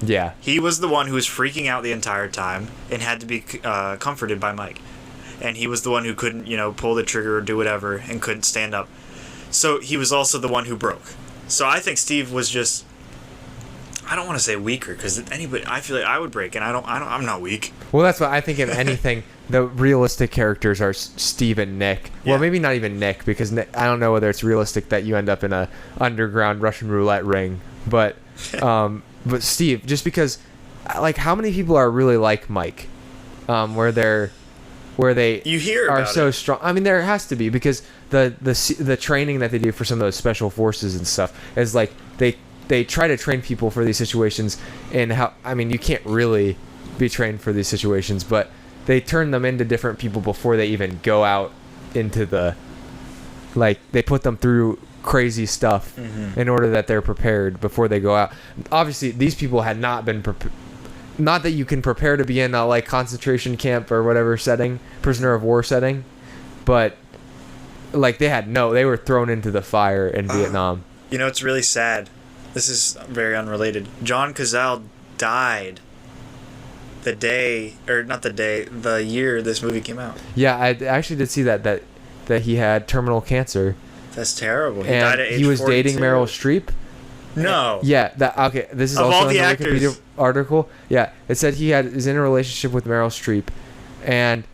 Yeah. He was the one who was freaking out the entire time and had to be comforted by Mike. And he was the one who couldn't, pull the trigger or do whatever and couldn't stand up. So he was also the one who broke. So I think Steve was just, I don't want to say weaker, because I feel like I would break, and I'm not weak. Well, that's what I think. In anything, the realistic characters are Steve and Nick. Yeah. Well, maybe not even Nick, because Nick, I don't know whether it's realistic that you end up in a underground Russian roulette ring, but Steve, just because, like, how many people are really like Mike, where they you hear are about so it. strong. I mean, there has to be, because the training that they do for some of those special forces and stuff is like they try to train people for these situations, and you can't really be trained for these situations, but they turn them into different people before they even go out into they put them through crazy stuff in order that they're prepared before they go out. Obviously, these people had not been prepared. Not that you can prepare to be in a concentration camp or whatever setting, prisoner of war setting, but they were thrown into the fire in Vietnam. It's really sad. This is very unrelated. John Cazale died the year this movie came out. Yeah, I actually did see that he had terminal cancer. That's terrible. He and died at age he was 42. dating Meryl Streep. No. Yeah. Okay. This is of also all in the the actors. Wikipedia article. Yeah, it said he is in a relationship with Meryl Streep, and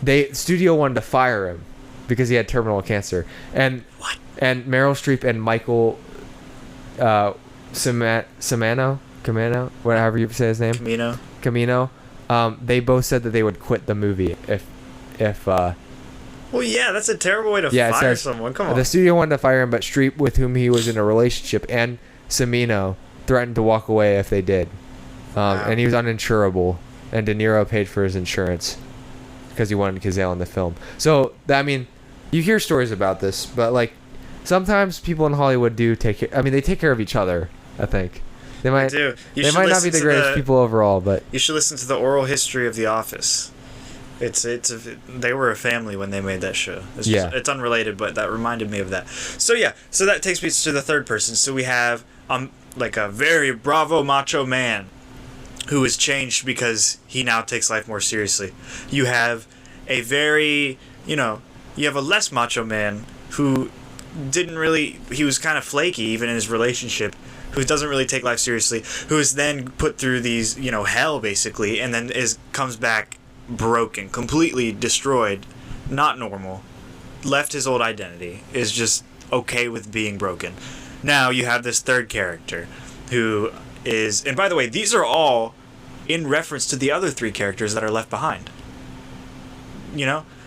the studio wanted to fire him because he had terminal cancer. And what? And Meryl Streep and Michael Cimino, whatever you say his name. Camino. They both said that they would quit the movie if. Well, yeah, that's a terrible way to fire someone. Come on. The studio wanted to fire him, but Streep, with whom he was in a relationship, and Cimino threatened to walk away if they did. And he was uninsurable, and De Niro paid for his insurance because he wanted Cazale in the film. So, I mean, you hear stories about this, but like sometimes people in Hollywood do take care. I mean, they take care of each other. I think they might. do. They might not be the greatest people overall, but you should listen to the oral history of The Office. They were a family when they made that show. It's unrelated, but that reminded me of that. So that takes me to the third person. So we have like a very bravo macho man who is changed because he now takes life more seriously. You have a very, you have a less macho man who he was kind of flaky even in his relationship, who doesn't really take life seriously, who is then put through these, hell basically, and then comes back broken, completely destroyed, not normal, left his old identity, is just okay with being broken. Now you have this third character who is, and by the way, these are all in reference to the other three characters that are left behind.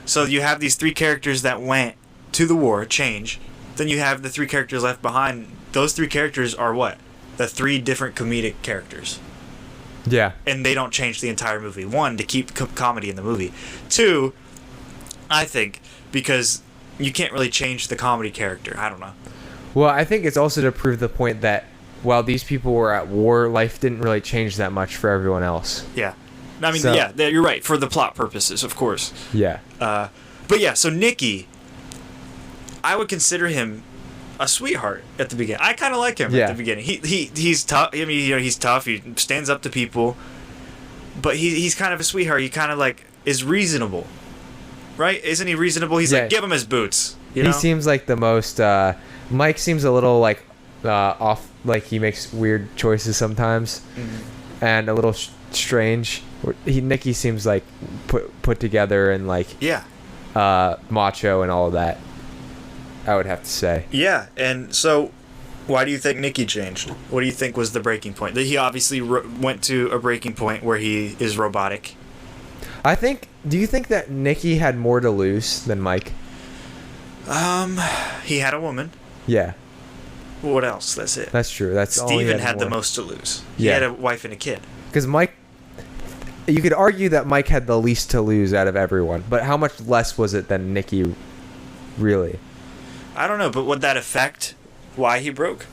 So you have these three characters that went to the war, change. Then you have the three characters left behind. Those three characters are what? The three different comedic characters. Yeah. And they don't change the entire movie. One, to keep comedy in the movie. Two, I think, because you can't really change the comedy character. I don't know. Well, I think it's also to prove the point that while these people were at war, life didn't really change that much for everyone else. Yeah. I mean, you're right. For the plot purposes, of course. Yeah. But yeah, so Nicky, I would consider him a sweetheart at the beginning. I kind of like him at the beginning. He's tough. I mean, he's tough. He stands up to people, but he's kind of a sweetheart. He kind of like is reasonable, right? Isn't he reasonable? He's like, give him his boots. He seems like the most. Mike seems a little like off. Like he makes weird choices sometimes, and a little strange. Nicky seems like put together and like macho and all of that. I would have to say. Yeah, and so why do you think Nicky changed? What do you think was the breaking point? That he obviously went to a breaking point where he is robotic. Do you think that Nicky had more to lose than Mike? He had a woman. Yeah. What else? That's it. That's true. That's all. Steven had the most to lose. He had a wife and a kid. Because Mike, you could argue that Mike had the least to lose out of everyone, but how much less was it than Nicky, really? I don't know, but would that affect why he broke?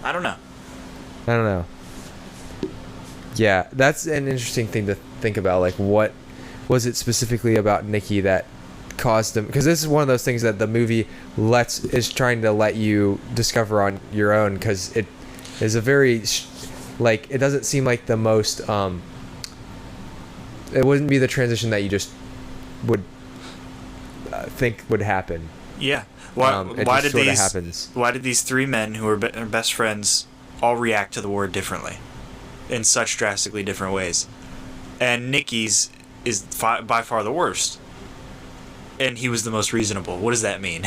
I don't know. Yeah, that's an interesting thing to think about. Like, what was it specifically about Nicky that caused him? Because this is one of those things that the movie is trying to let you discover on your own. Because it is a very it doesn't seem like the most. It wouldn't be the transition that you just would think would happen. Yeah. Why did these three men who were best friends all react to the war differently, in such drastically different ways? And Nicky's is by far the worst, and he was the most reasonable. What does that mean?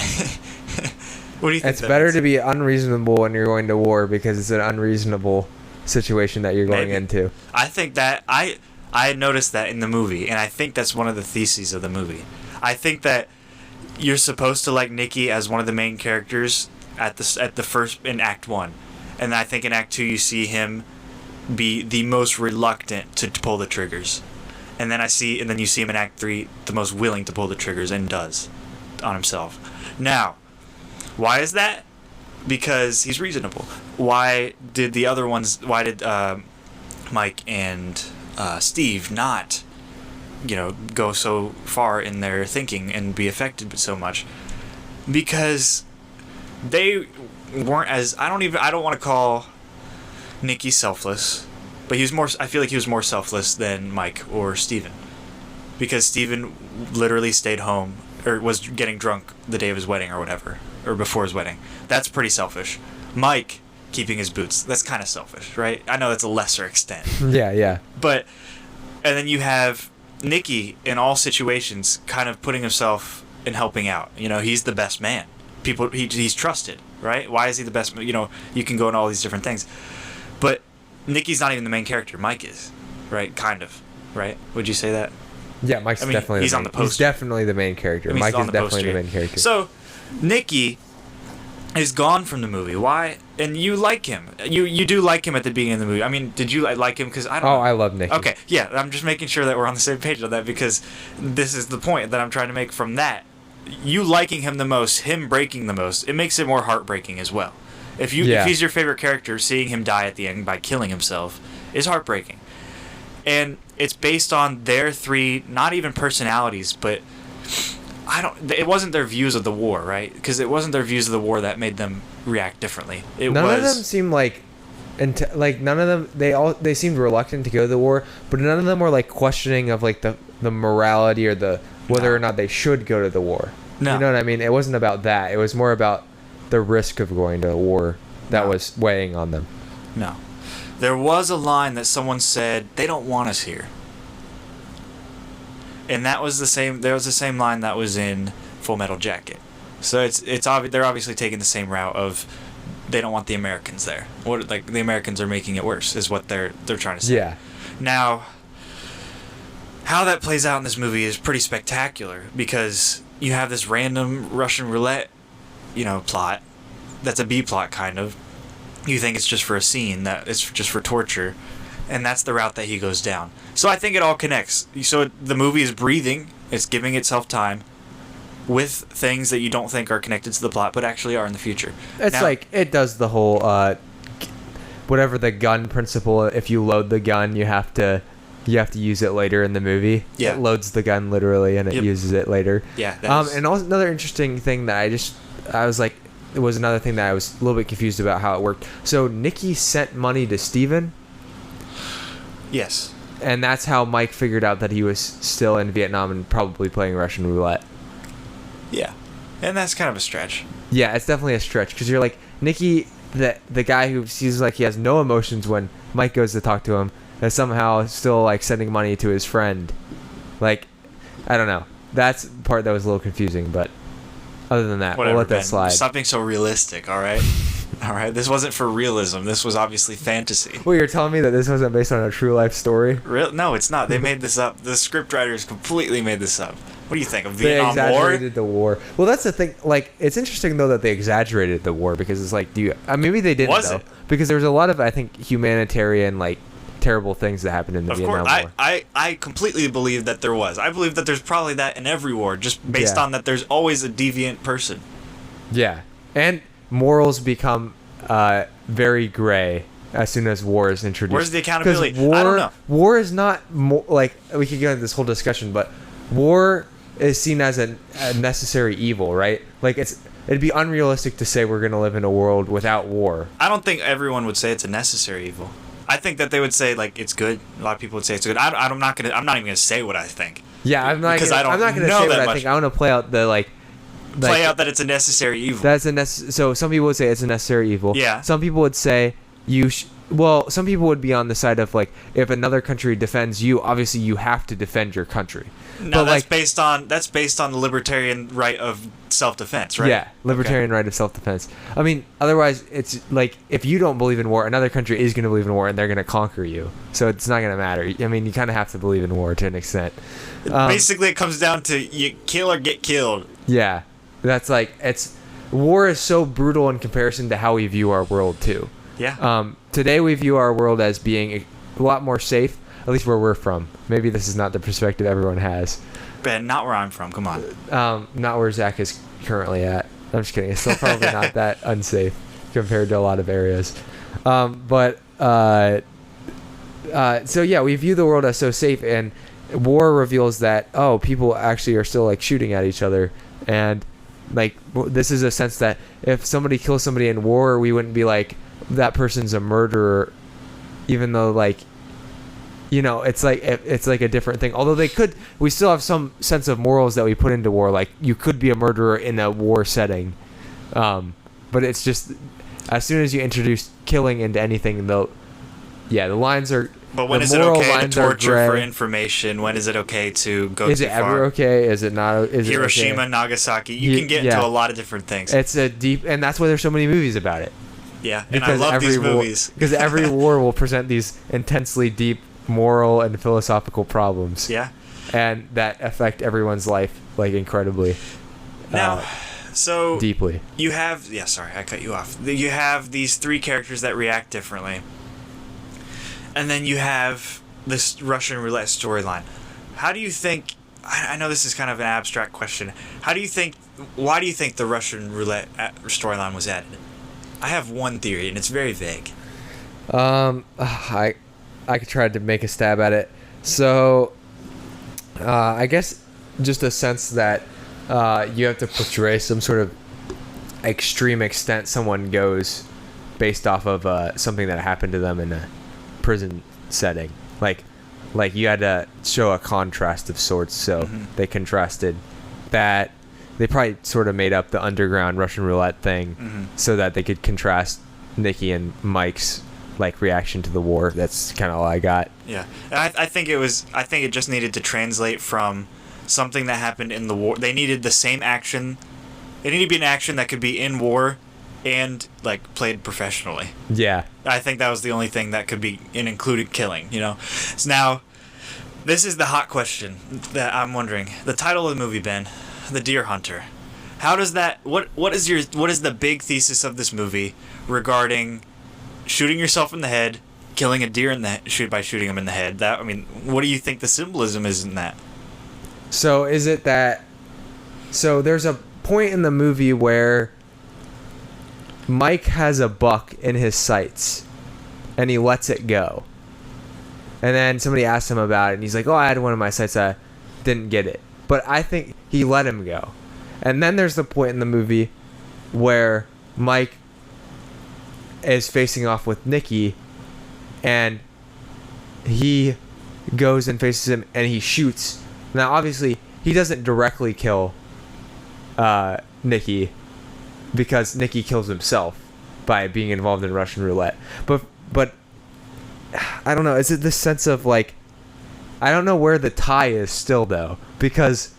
What do you think? It's better to be unreasonable when you're going to war because it's an unreasonable situation that you're going into. I think that I had noticed that in the movie, and I think that's one of the theses of the movie. I think that you're supposed to like Nicky as one of the main characters at the first in Act 1, and I think in Act 2 you see him be the most reluctant to pull the triggers, and then you see him in Act 3 the most willing to pull the triggers and does on himself. Now, why is that? Because he's reasonable. Why did Mike and Steve not go so far in their thinking and be affected so much? Because they weren't as I don't want to call Nicky selfless, but I feel like he was more selfless than Mike or Steven, because Steven literally stayed home or was getting drunk the day of his wedding or whatever, or before his wedding. That's pretty selfish. Mike keeping his boots, that's kind of selfish, right? I know that's a lesser extent. Yeah. But and then you have Nicky in all situations kind of putting himself and helping out. He's the best man. He's trusted, right? Why is he the best? You can go into all these different things. But Nicky's not even the main character. Mike is, right? Kind of, right? Would you say that? Yeah, Mike's definitely he's on the poster. He's definitely the main character. Mike is definitely the main character. So Nicky is gone from the movie. Why? And you like him. You do like him at the beginning of the movie. I mean, did you like him? Because I don't know. I love Nicky. Okay, yeah, I'm just making sure that we're on the same page on that, because this is the point that I'm trying to make from that. You liking him the most, him breaking the most, it makes it more heartbreaking as well. If he's your favorite character, seeing him die at the end by killing himself is heartbreaking. And it's based on their three, not even personalities, but it wasn't their views of the war, right? Because it wasn't their views of the war that made them react differently. None of them seemed like none of them, they seemed reluctant to go to the war, but none of them were like questioning of like the morality or the whether or not they should go to the war. No. You know what I mean? It wasn't about that. It was more about the risk of going to a war that was weighing on them. No. There was a line that someone said, "They don't want us here." And that was the same. There was the same line that was in Full Metal Jacket. So it's obvious they're obviously taking the same route of they don't want the Americans there. Like the Americans are making it worse is what they're trying to say. Yeah. Now, how that plays out in this movie is pretty spectacular, because you have this random Russian roulette, plot. That's a B plot kind of. You think it's just for a scene, that it's just for torture. And that's the route that he goes down. So I think it all connects. So the movie is breathing. It's giving itself time with things that you don't think are connected to the plot, but actually are in the future. It's now, like, it does the whole, whatever the gun principle, if you load the gun, you have to use it later in the movie. Yeah. It loads the gun literally, and it uses it later. Yeah. And also another interesting thing that I was like, it was another thing that I was a little bit confused about how it worked. So Nicky sent money to Steven. Yes. And that's how Mike figured out that he was still in Vietnam and probably playing Russian roulette. Yeah. And that's kind of a stretch. Yeah, it's definitely a stretch, because you're like, Nicky, the guy who seems like he has no emotions when Mike goes to talk to him, is somehow still like sending money to his friend. Like, I don't know. That's the part that was a little confusing, but other than that, whatever, we'll let that Ben. slide. Stop being so realistic, all right? All right, this wasn't for realism. This was obviously fantasy. Well, you're telling me that this wasn't based on a true life story? No, it's not. They made this up. The scriptwriters completely made this up. What do you think? A They Vietnam War? exaggerated the war. Well, that's the thing. Like, it's interesting though that they exaggerated the war, because it's like, maybe they didn't though, because there was a lot of, I think, humanitarian like terrible things that happened in the Vietnam War. I completely believe that there was. I believe that there's probably that in every war, just based on that there's always a deviant person. Yeah, and morals become very gray as soon as war is introduced. Where's the accountability? War, I don't know. War is not like, we could get into this whole discussion, but war is seen as a necessary evil, right? Like, it'd be unrealistic to say we're going to live in a world without war. I don't think everyone would say it's a necessary evil. I think that they would say like it's good. A lot of people would say it's good. I'm not even gonna say what I think. Yeah, I'm not gonna say what I think. I want to play out the play out that it's a necessary evil. So some people would say it's a necessary evil. Yeah. Some people would say some people would be on the side of like, if another country defends you, obviously you have to defend your country. No, that's based on the libertarian right of self-defense, right? Yeah, libertarian right of self-defense. I mean, otherwise it's like, if you don't believe in war, another country is going to believe in war and they're going to conquer you. So it's not going to matter. I mean, you kind of have to believe in war to an extent. Basically, it comes down to you kill or get killed. Yeah, that's like, war is so brutal in comparison to how we view our world too. Yeah. Today we view our world as being a lot more safe, at least where we're from. Maybe this is not the perspective everyone has. Ben, not where I'm from. Come on. Not where Zach is currently at. I'm just kidding. It's still probably not that unsafe compared to a lot of areas. So yeah, we view the world as so safe, and war reveals that, people actually are still like shooting at each other, and like this is a sense that if somebody kills somebody in war, we wouldn't be like, that person's a murderer, even though like, it's like a different thing. Although we still have some sense of morals that we put into war. Like, you could be a murderer in a war setting, but it's just, as soon as you introduce killing into anything, the lines are. But when is it okay to torture for information? When is it okay to go too far? Is it ever okay? Is it not? Is Hiroshima, it okay? Nagasaki. You can get into a lot of different things. It's a deep, and that's why there's so many movies about it. Yeah, and I love these movies. Because every war will present these intensely deep moral and philosophical problems. Yeah. And that affect everyone's life, like, incredibly. Now, So deeply. you have sorry, I cut you off. You have these three characters that react differently, and then you have this Russian roulette storyline. How do you think? I know this is kind of an abstract question. Why do you think the Russian roulette storyline was added? I have one theory, and it's very vague. I tried to make a stab at it. So, I guess just a sense that you have to portray some sort of extreme extent someone goes based off of something that happened to them in a prison setting. Like you had to show a contrast of sorts, so they contrasted that. They probably sort of made up the underground Russian roulette thing so that they could contrast Nikki and Mike's reaction to the war. That's kind of all I got. Yeah, I think it just needed to translate from something that happened in the war. They needed the same action. It needed to be an action that could be in war and played professionally. Yeah, I think that was the only thing that could be included killing. So now, this is the hot question that I'm wondering. The title of the movie, Ben, The Deer Hunter. How does that? What is the big thesis of this movie regarding shooting yourself in the head, killing a deer by shooting him in the head? What do you think the symbolism is in that? So is it that? So there's a point in the movie where Mike has a buck in his sights, and he lets it go. And then somebody asks him about it, and he's like, "Oh, I had one in my sights. I didn't get it." But I think he let him go. And then there's the point in the movie where Mike is facing off with Nikki, and he goes and faces him, and he shoots. Now, obviously, he doesn't directly kill Nikki, because Nikki kills himself by being involved in Russian roulette. But I don't know. Is it this sense of I don't know where the tie is still, though, because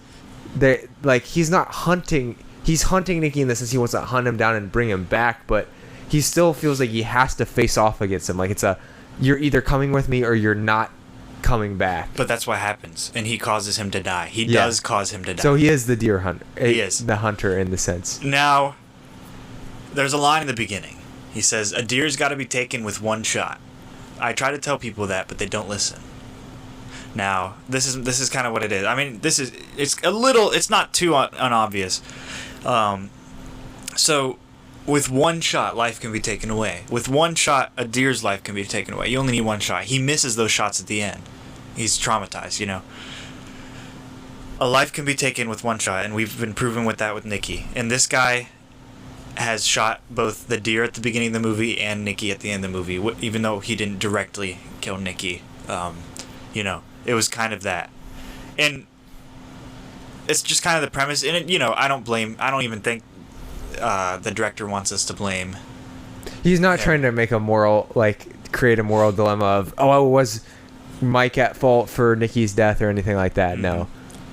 he's not hunting. He's hunting Nikki in the sense he wants to hunt him down and bring him back, but he still feels like he has to face off against him. You're either coming with me or you're not coming back. But that's what happens, and he causes him to die. He does cause him to die. So he is the deer hunter. He is the hunter in the sense. Now, there's a line in the beginning. He says, "A deer's got to be taken with one shot." I try to tell people that, but they don't listen. Now, this is kind of what it is. It's not too unobvious. So, with one shot, life can be taken away. With one shot, a deer's life can be taken away. You only need one shot. He misses those shots at the end. He's traumatized, A life can be taken with one shot, and we've been proven with that with Nikki. And this guy has shot both the deer at the beginning of the movie and Nikki at the end of the movie, even though he didn't directly kill Nikki. It was kind of that. And it's just kind of the premise. And, I don't even think the director wants us to blame. He's not trying to make create a moral dilemma of, was Mike at fault for Nikki's death or anything like that. Mm-hmm. No.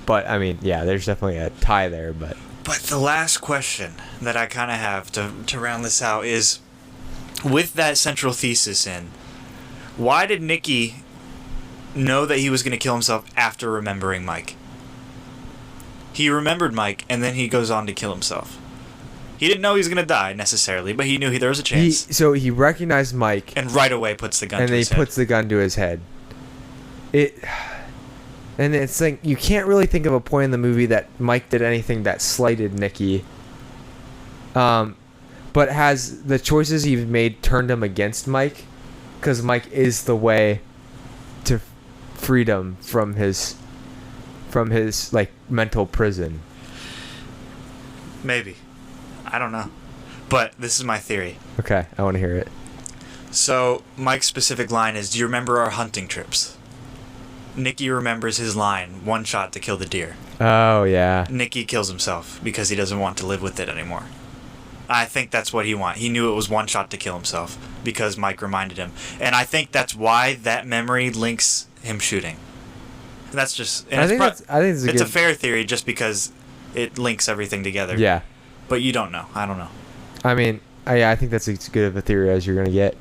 But, there's definitely a tie there, but the last question that I kind of have to round this out is, with that central thesis in, why did Nikki know that he was going to kill himself after remembering Mike? He remembered Mike, and then he goes on to kill himself. He didn't know he was going to die, necessarily, but he knew there was a chance. So he recognized Mike. And right away puts the gun to his head. And then he puts the gun to his head. And it's you can't really think of a point in the movie that Mike did anything that slighted Nikki. But has the choices he's made turned him against Mike? Because Mike is the way to freedom from his mental prison. Maybe. I don't know. But this is my theory. Okay, I want to hear it. So, Mike's specific line is, "Do you remember our hunting trips?" Nikki remembers his line, "One shot to kill the deer." Oh, yeah. Nikki kills himself because he doesn't want to live with it anymore. I think that's what he wanted. He knew it was one shot to kill himself because Mike reminded him. And I think that's why that memory links him shooting. And that's just... And I think it's a fair theory just because it links everything together. Yeah. But you don't know. I don't know. I think that's as good of a theory as you're going to get.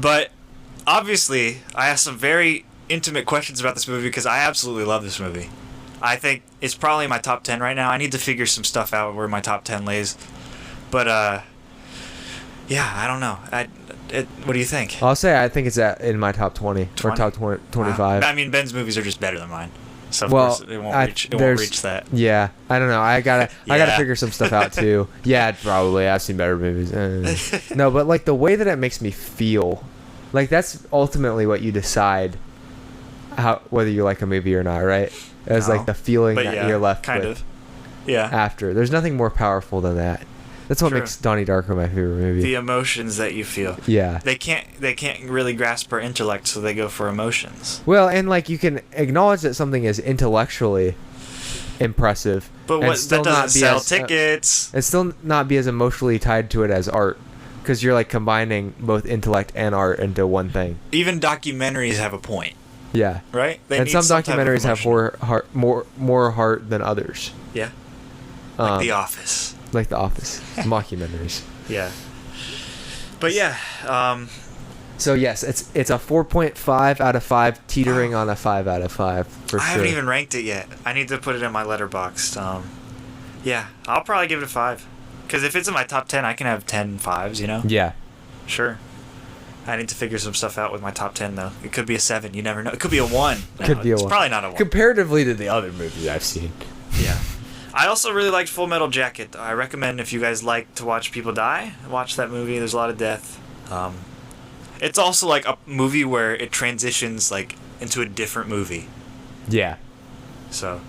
But obviously, I asked some very intimate questions about this movie because I absolutely love this movie. I think it's probably my top 10 right now. I need to figure some stuff out where my top 10 lays. But, yeah, I don't know. What do you think? I'll say I think it's in my top 20 or top 25. I mean, Ben's movies are just better than mine. So, of Well, course, it won't reach that. Yeah, I don't know. I gotta figure some stuff out too. Yeah, probably. I've seen better movies. No, but like the way that it makes me feel, like that's ultimately what you decide whether you like a movie or not, right? It's like the feeling that you're left with. Yeah. After. There's nothing more powerful than that. That's what True. makes Donnie Darko my favorite movie. The emotions that you feel. Yeah. They can't really grasp our intellect, so they go for emotions. Well, and like you can acknowledge that something is intellectually impressive, but and what still that doesn't not be sell as, tickets. and still not be as emotionally tied to it as art, because you're like combining both intellect and art into one thing. Even documentaries have a point. Yeah. Right. And some documentaries have more heart than others. Yeah. Like The Office. Like The Office. Mockumentaries. Yeah. But yeah. So yes, it's a 4.5 out of 5, teetering on a 5 out of 5 for sure. I haven't even ranked it yet. I need to put it in my Letterboxd. Yeah, I'll probably give it a 5. Because if it's in my top 10, I can have 10 5s, you know? Yeah. Sure. I need to figure some stuff out with my top 10, though. It could be a 7. You never know. It could be a 1. Could be a 1. It's probably not a 1. Comparatively to the other movies I've seen. Yeah. I also really liked Full Metal Jacket. I recommend if you guys like to watch people die, watch that movie. There's a lot of death. It's also like a movie where it transitions like into a different movie. Yeah. So,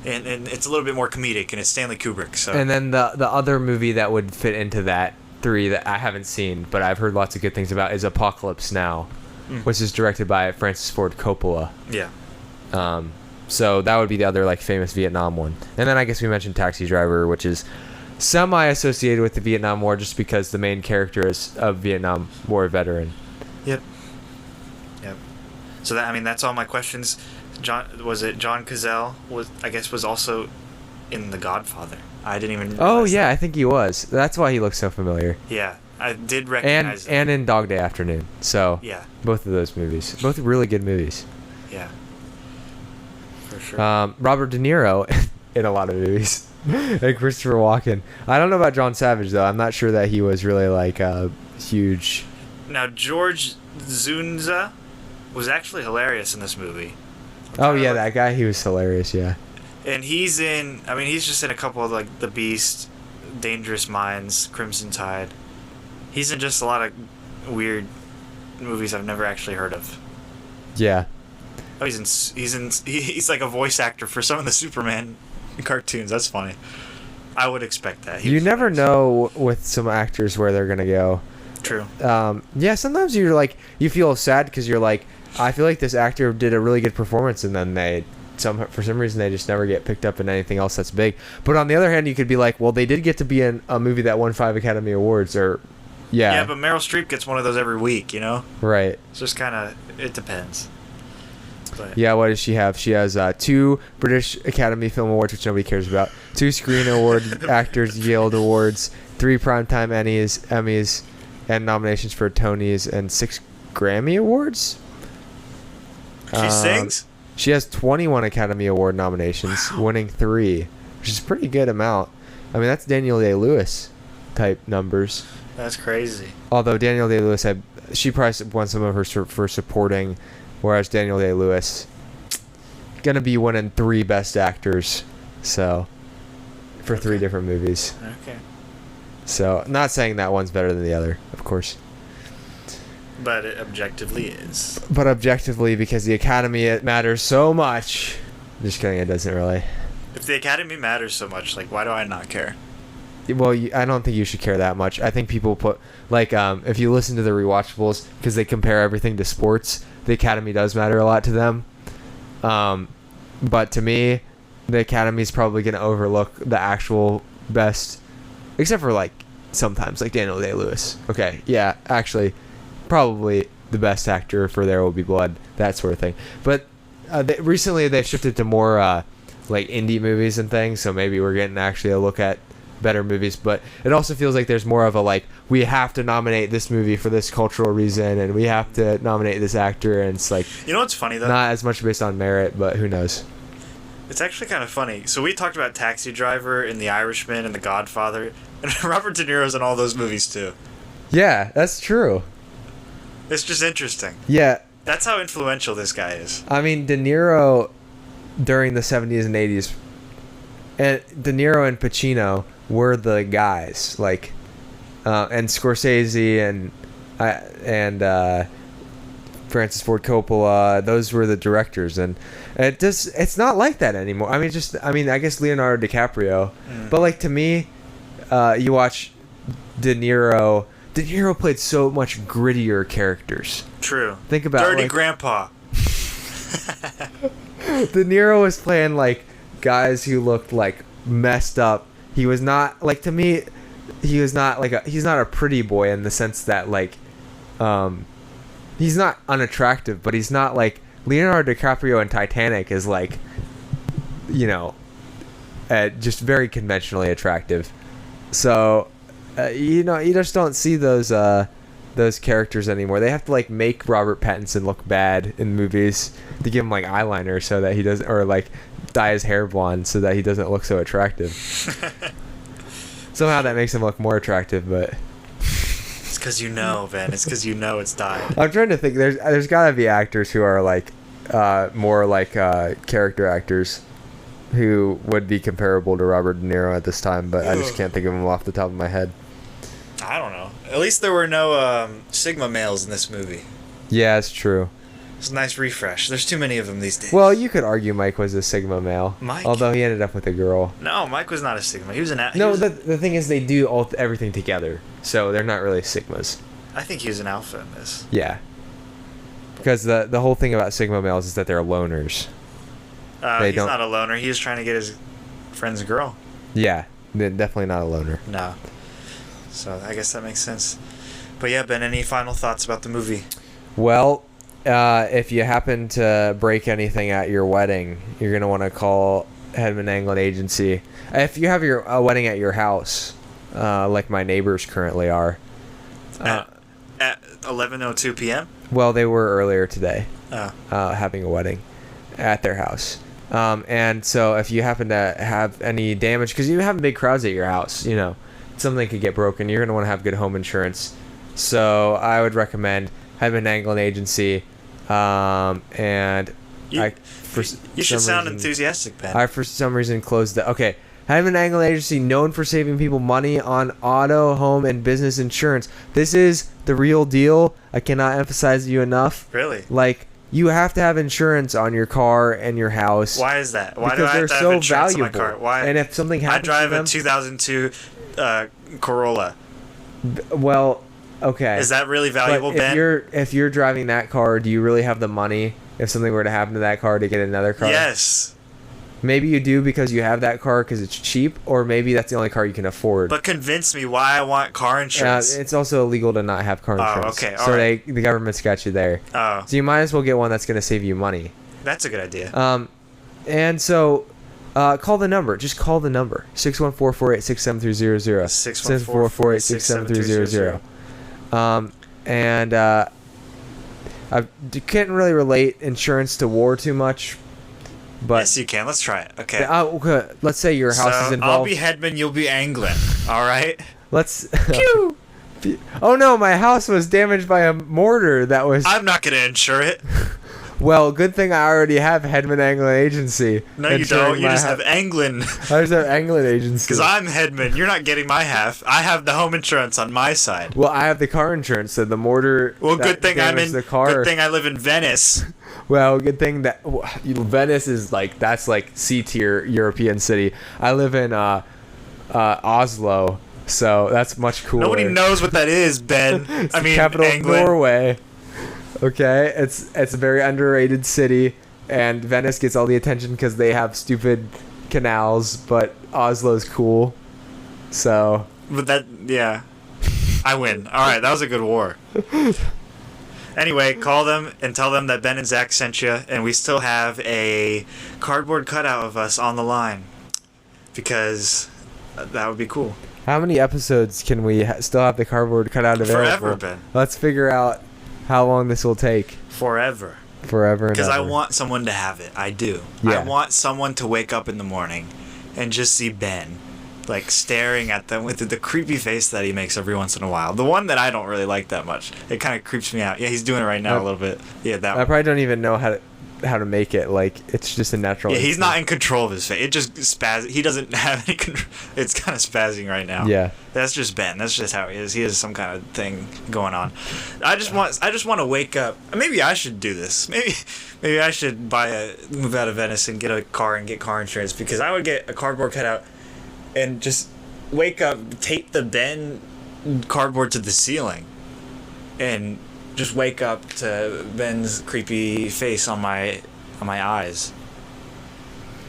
and it's a little bit more comedic, and it's Stanley Kubrick. So. And then the other movie that would fit into that 3 that I haven't seen, but I've heard lots of good things about is Apocalypse Now, which is directed by Francis Ford Coppola. Yeah. So that would be the other like famous Vietnam one. And then I guess we mentioned Taxi Driver, which is semi-associated with the Vietnam War just because the main character is a Vietnam War veteran. Yep. So that's all my questions. John Cazale was also in The Godfather. I didn't even realize Oh yeah, that. I think he was. That's why he looks so familiar. Yeah, I did recognize and in Dog Day Afternoon. So yeah, both of those movies, both really good movies. Yeah. For sure. Robert De Niro in a lot of movies. And Christopher Walken. I don't know about John Savage though. I'm not sure that he was really like a huge. Now George Zunza was actually hilarious in this movie. Oh yeah, that guy. He was hilarious. Yeah. And he's just in a couple of like The Beast, Dangerous Minds, Crimson Tide. He's in just a lot of weird movies I've never actually heard of. Yeah. Oh, he's like a voice actor for some of the Superman cartoons. That's funny. I would expect that. You never know with some actors where they're gonna go. True. Yeah, sometimes you feel sad because you're like, I feel like this actor did a really good performance, and then for some reason they just never get picked up in anything else that's big. But on the other hand, you could be like, well, they did get to be in a movie that won 5 Academy Awards, or yeah. Yeah, but Meryl Streep gets one of those every week, you know? Right. It's just kind of, it depends. But. Yeah, what does she have? She has 2 British Academy Film Awards, which nobody cares about, 2 Screen Award Actors Guild Awards, 3 Primetime Emmys, and nominations for Tonys, and 6 Grammy Awards. She sings? She has 21 Academy Award nominations, winning 3, which is a pretty good amount. I mean, that's Daniel Day-Lewis type numbers. That's crazy. Although Daniel Day-Lewis she probably won some of her for supporting, whereas Daniel Day-Lewis gonna be winning 3 Best Actors, so for 3 different movies. Okay. So, not saying that one's better than the other, of course. But it objectively is. But objectively, because the Academy, it matters so much. Just kidding, it doesn't really. If the Academy matters so much, like, why do I not care? Well, I don't think you should care that much. I think people put, like, if you listen to the rewatchables, because they compare everything to sports, the Academy does matter a lot to them. But to me, the Academy is probably going to overlook the actual best, except for, like, sometimes, like Daniel Day-Lewis. Okay, yeah, actually, probably the best actor for There Will Be Blood, that sort of thing. But recently they've shifted to more, like, indie movies and things, so maybe we're getting actually a look at better movies, but it also feels like there's more of a like, we have to nominate this movie for this cultural reason, and we have to nominate this actor, and it's like, you know what's funny though, not as much based on merit, but who knows. It's actually kind of funny. So we talked about Taxi Driver and The Irishman and The Godfather, and Robert De Niro's in all those movies too. Yeah, that's true. It's just interesting. Yeah. That's how influential this guy is. I mean, De Niro during the 70s and 80s, and De Niro and Pacino were the guys, like, and Scorsese and Francis Ford Coppola, those were the directors, and it's not like that anymore. I mean, I guess Leonardo DiCaprio, but like to me, you watch De Niro. De Niro played so much grittier characters. True. Think about Dirty like, Grandpa. De Niro was playing like guys who looked like messed up. He was not like, to me, he was not like he's not a pretty boy in the sense that like he's not unattractive, but he's not like Leonardo DiCaprio in Titanic is like, you know, just very conventionally attractive. So you know, you just don't see those characters anymore. They have to like make Robert Pattinson look bad in movies to give him like eyeliner so that he doesn't, or like dye his hair blonde so that he doesn't look so attractive. Somehow that makes him look more attractive, but it's because you know, Ben. It's because you know it's dyed. I'm trying to think. There's gotta be actors who are like more like character actors who would be comparable to Robert De Niro at this time, but I just can't think of them off the top of my head. I don't know. At least there were no Sigma males in this movie. Yeah, it's true. It's a nice refresh. There's too many of them these days. Well, you could argue Mike was a Sigma male. Mike? Although he ended up with a girl. No, Mike was not a Sigma. He was an... The thing is, they do everything together, so they're not really Sigmas. I think he was an alpha in this. Yeah. Because the whole thing about Sigma males is that they're loners. He's not a loner. He was trying to get his friend's girl. Yeah, definitely not a loner. No. So I guess that makes sense. But yeah, Ben, any final thoughts about the movie? Well, if you happen to break anything at your wedding, you're going to want to call Hedman Anglin Agency. If you have your wedding at your house, like my neighbors currently are. At 11:02 p.m.? Well, they were earlier today, Oh. having a wedding at their house. And so if you happen to have any damage, because you have big crowds at your house, you know, something could get broken. You're going to want to have good home insurance. So I would recommend Hedman Anglin Agency. And You should sound enthusiastic, Ben. I, for some reason, closed the... Okay. Hedman Anglin Agency, known for saving people money on auto, home, and business insurance. This is the real deal. I cannot emphasize you enough. Really? Like, you have to have insurance on your car and your house. Why is that? Why because do I have they're to have so insurance valuable. on my car? Why? And if something happens I drive to them, a 2002 Corolla. well, okay. Is that really valuable, but Ben? if you're driving that car, do you really have the money if something were to happen to that car to get another car? Yes. Maybe you do because you have that car because it's cheap, or maybe that's the only car you can afford. But convince me why I want car insurance. It's also illegal to not have car insurance. Okay, so alright. the government's got you there. Oh, So you might as well get one that's going to save you money. that's a good idea. And so call the number. Just call the number. 614-486-7300. 614-486-7300. And I can't really relate insurance to war too much. But yes, you can. Let's try it. Okay. Okay. Let's say your house is involved. I'll be Hedman, you'll be Anglin. All right? Let's... Oh no, my house was damaged by a mortar that was... I'm not going to insure it. Well, good thing I already have Hedman Anglin Agency. No, you don't. You just have Anglin. I just have Anglin Agency. Because I'm Hedman. You're not getting my half. I have the home insurance on my side. Well, I have the car insurance, so the mortar... Well, good thing the car. Good thing I live in Venice. Well, good thing that Venice is like, that's like C-tier European city. I live in Oslo, so that's much cooler. Nobody knows what that is, Ben. It's the capital of Norway. Okay, it's a very underrated city, and Venice gets all the attention because they have stupid canals, but Oslo's cool. So. But yeah, I win. All right, that was a good war. Anyway, call them and tell them that Ben and Zach sent you, and we still have a cardboard cutout of us on the line, because that would be cool. How many episodes can we still have the cardboard cutout available? Forever, Ben. Let's figure out how long this will take. Forever. forever and Because I ever. want someone to have it. I do. Yeah. I want someone to wake up in the morning and just see Ben, like, staring at them with the creepy face that he makes every once in a while. The one that I don't really like that much. It kind of creeps me out. Yeah, he's doing it right now a little bit. Yeah, that I one. probably don't even know how to make it. Like, it's just a natural. Yeah, he's instinct. not in control of his face. It just spaz. He doesn't have any control. It's kind of spazzing right now. Yeah. That's just Ben. That's just how he is. He has some kind of thing going on. I just want to wake up. Maybe I should do this. Maybe I should move out of Venice and get a car and get car insurance, because I would get a cardboard cutout and just wake up, tape the Ben cardboard to the ceiling, and just wake up to Ben's creepy face on my eyes.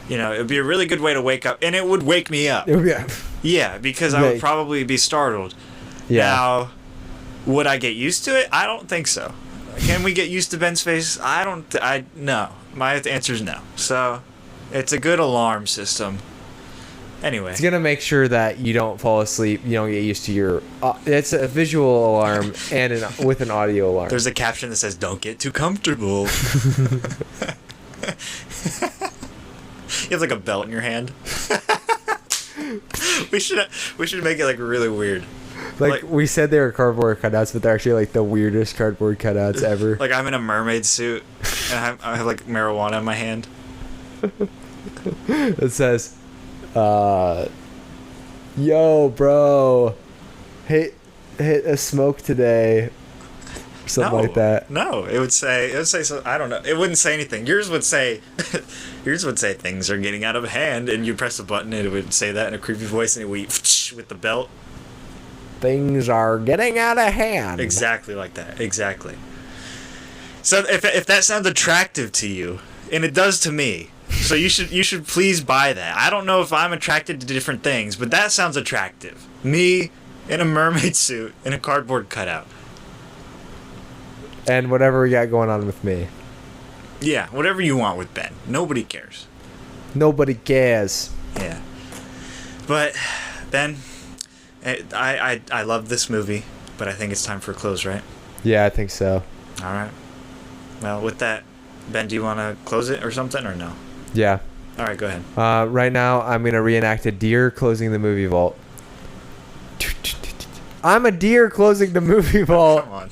You know, it would be a really good way to wake up, and it would wake me up. Yeah. Yeah, because I would probably be startled. Yeah. Now, would I get used to it? I don't think so. Can we get used to Ben's face? No. My answer is no. So, it's a good alarm system. Anyway. It's gonna make sure that you don't fall asleep. You don't get used to your. It's a visual alarm and with an audio alarm. There's a caption that says, "Don't get too comfortable." You have like a belt in your hand. We should make it like really weird. Like we said, they were cardboard cutouts, but they're actually like the weirdest cardboard cutouts ever. Like I'm in a mermaid suit and I have like marijuana in my hand. It says, "Yo, bro, hit a smoke today," or something like that. No, it would say so. I don't know. It wouldn't say anything. Yours would say things are getting out of hand, and you press a button and it would say that in a creepy voice, and it would with the belt. Things are getting out of hand. Exactly like that. Exactly. So if that sounds attractive to you, and it does to me, so you should please buy that. I don't know if I'm attracted to different things, but that sounds attractive. Me in a mermaid suit and a cardboard cutout. And whatever we got going on with me. Yeah, whatever you want with Ben. Nobody cares. Nobody cares. Yeah. But Ben, I love this movie, but I think it's time for a close, right? Yeah, I think so. All right. Well, with that, Ben, do you want to close it or something, or no? Yeah. All right, go ahead. Right now, I'm going to reenact a deer closing the movie vault. I'm a deer closing the movie vault. Come on.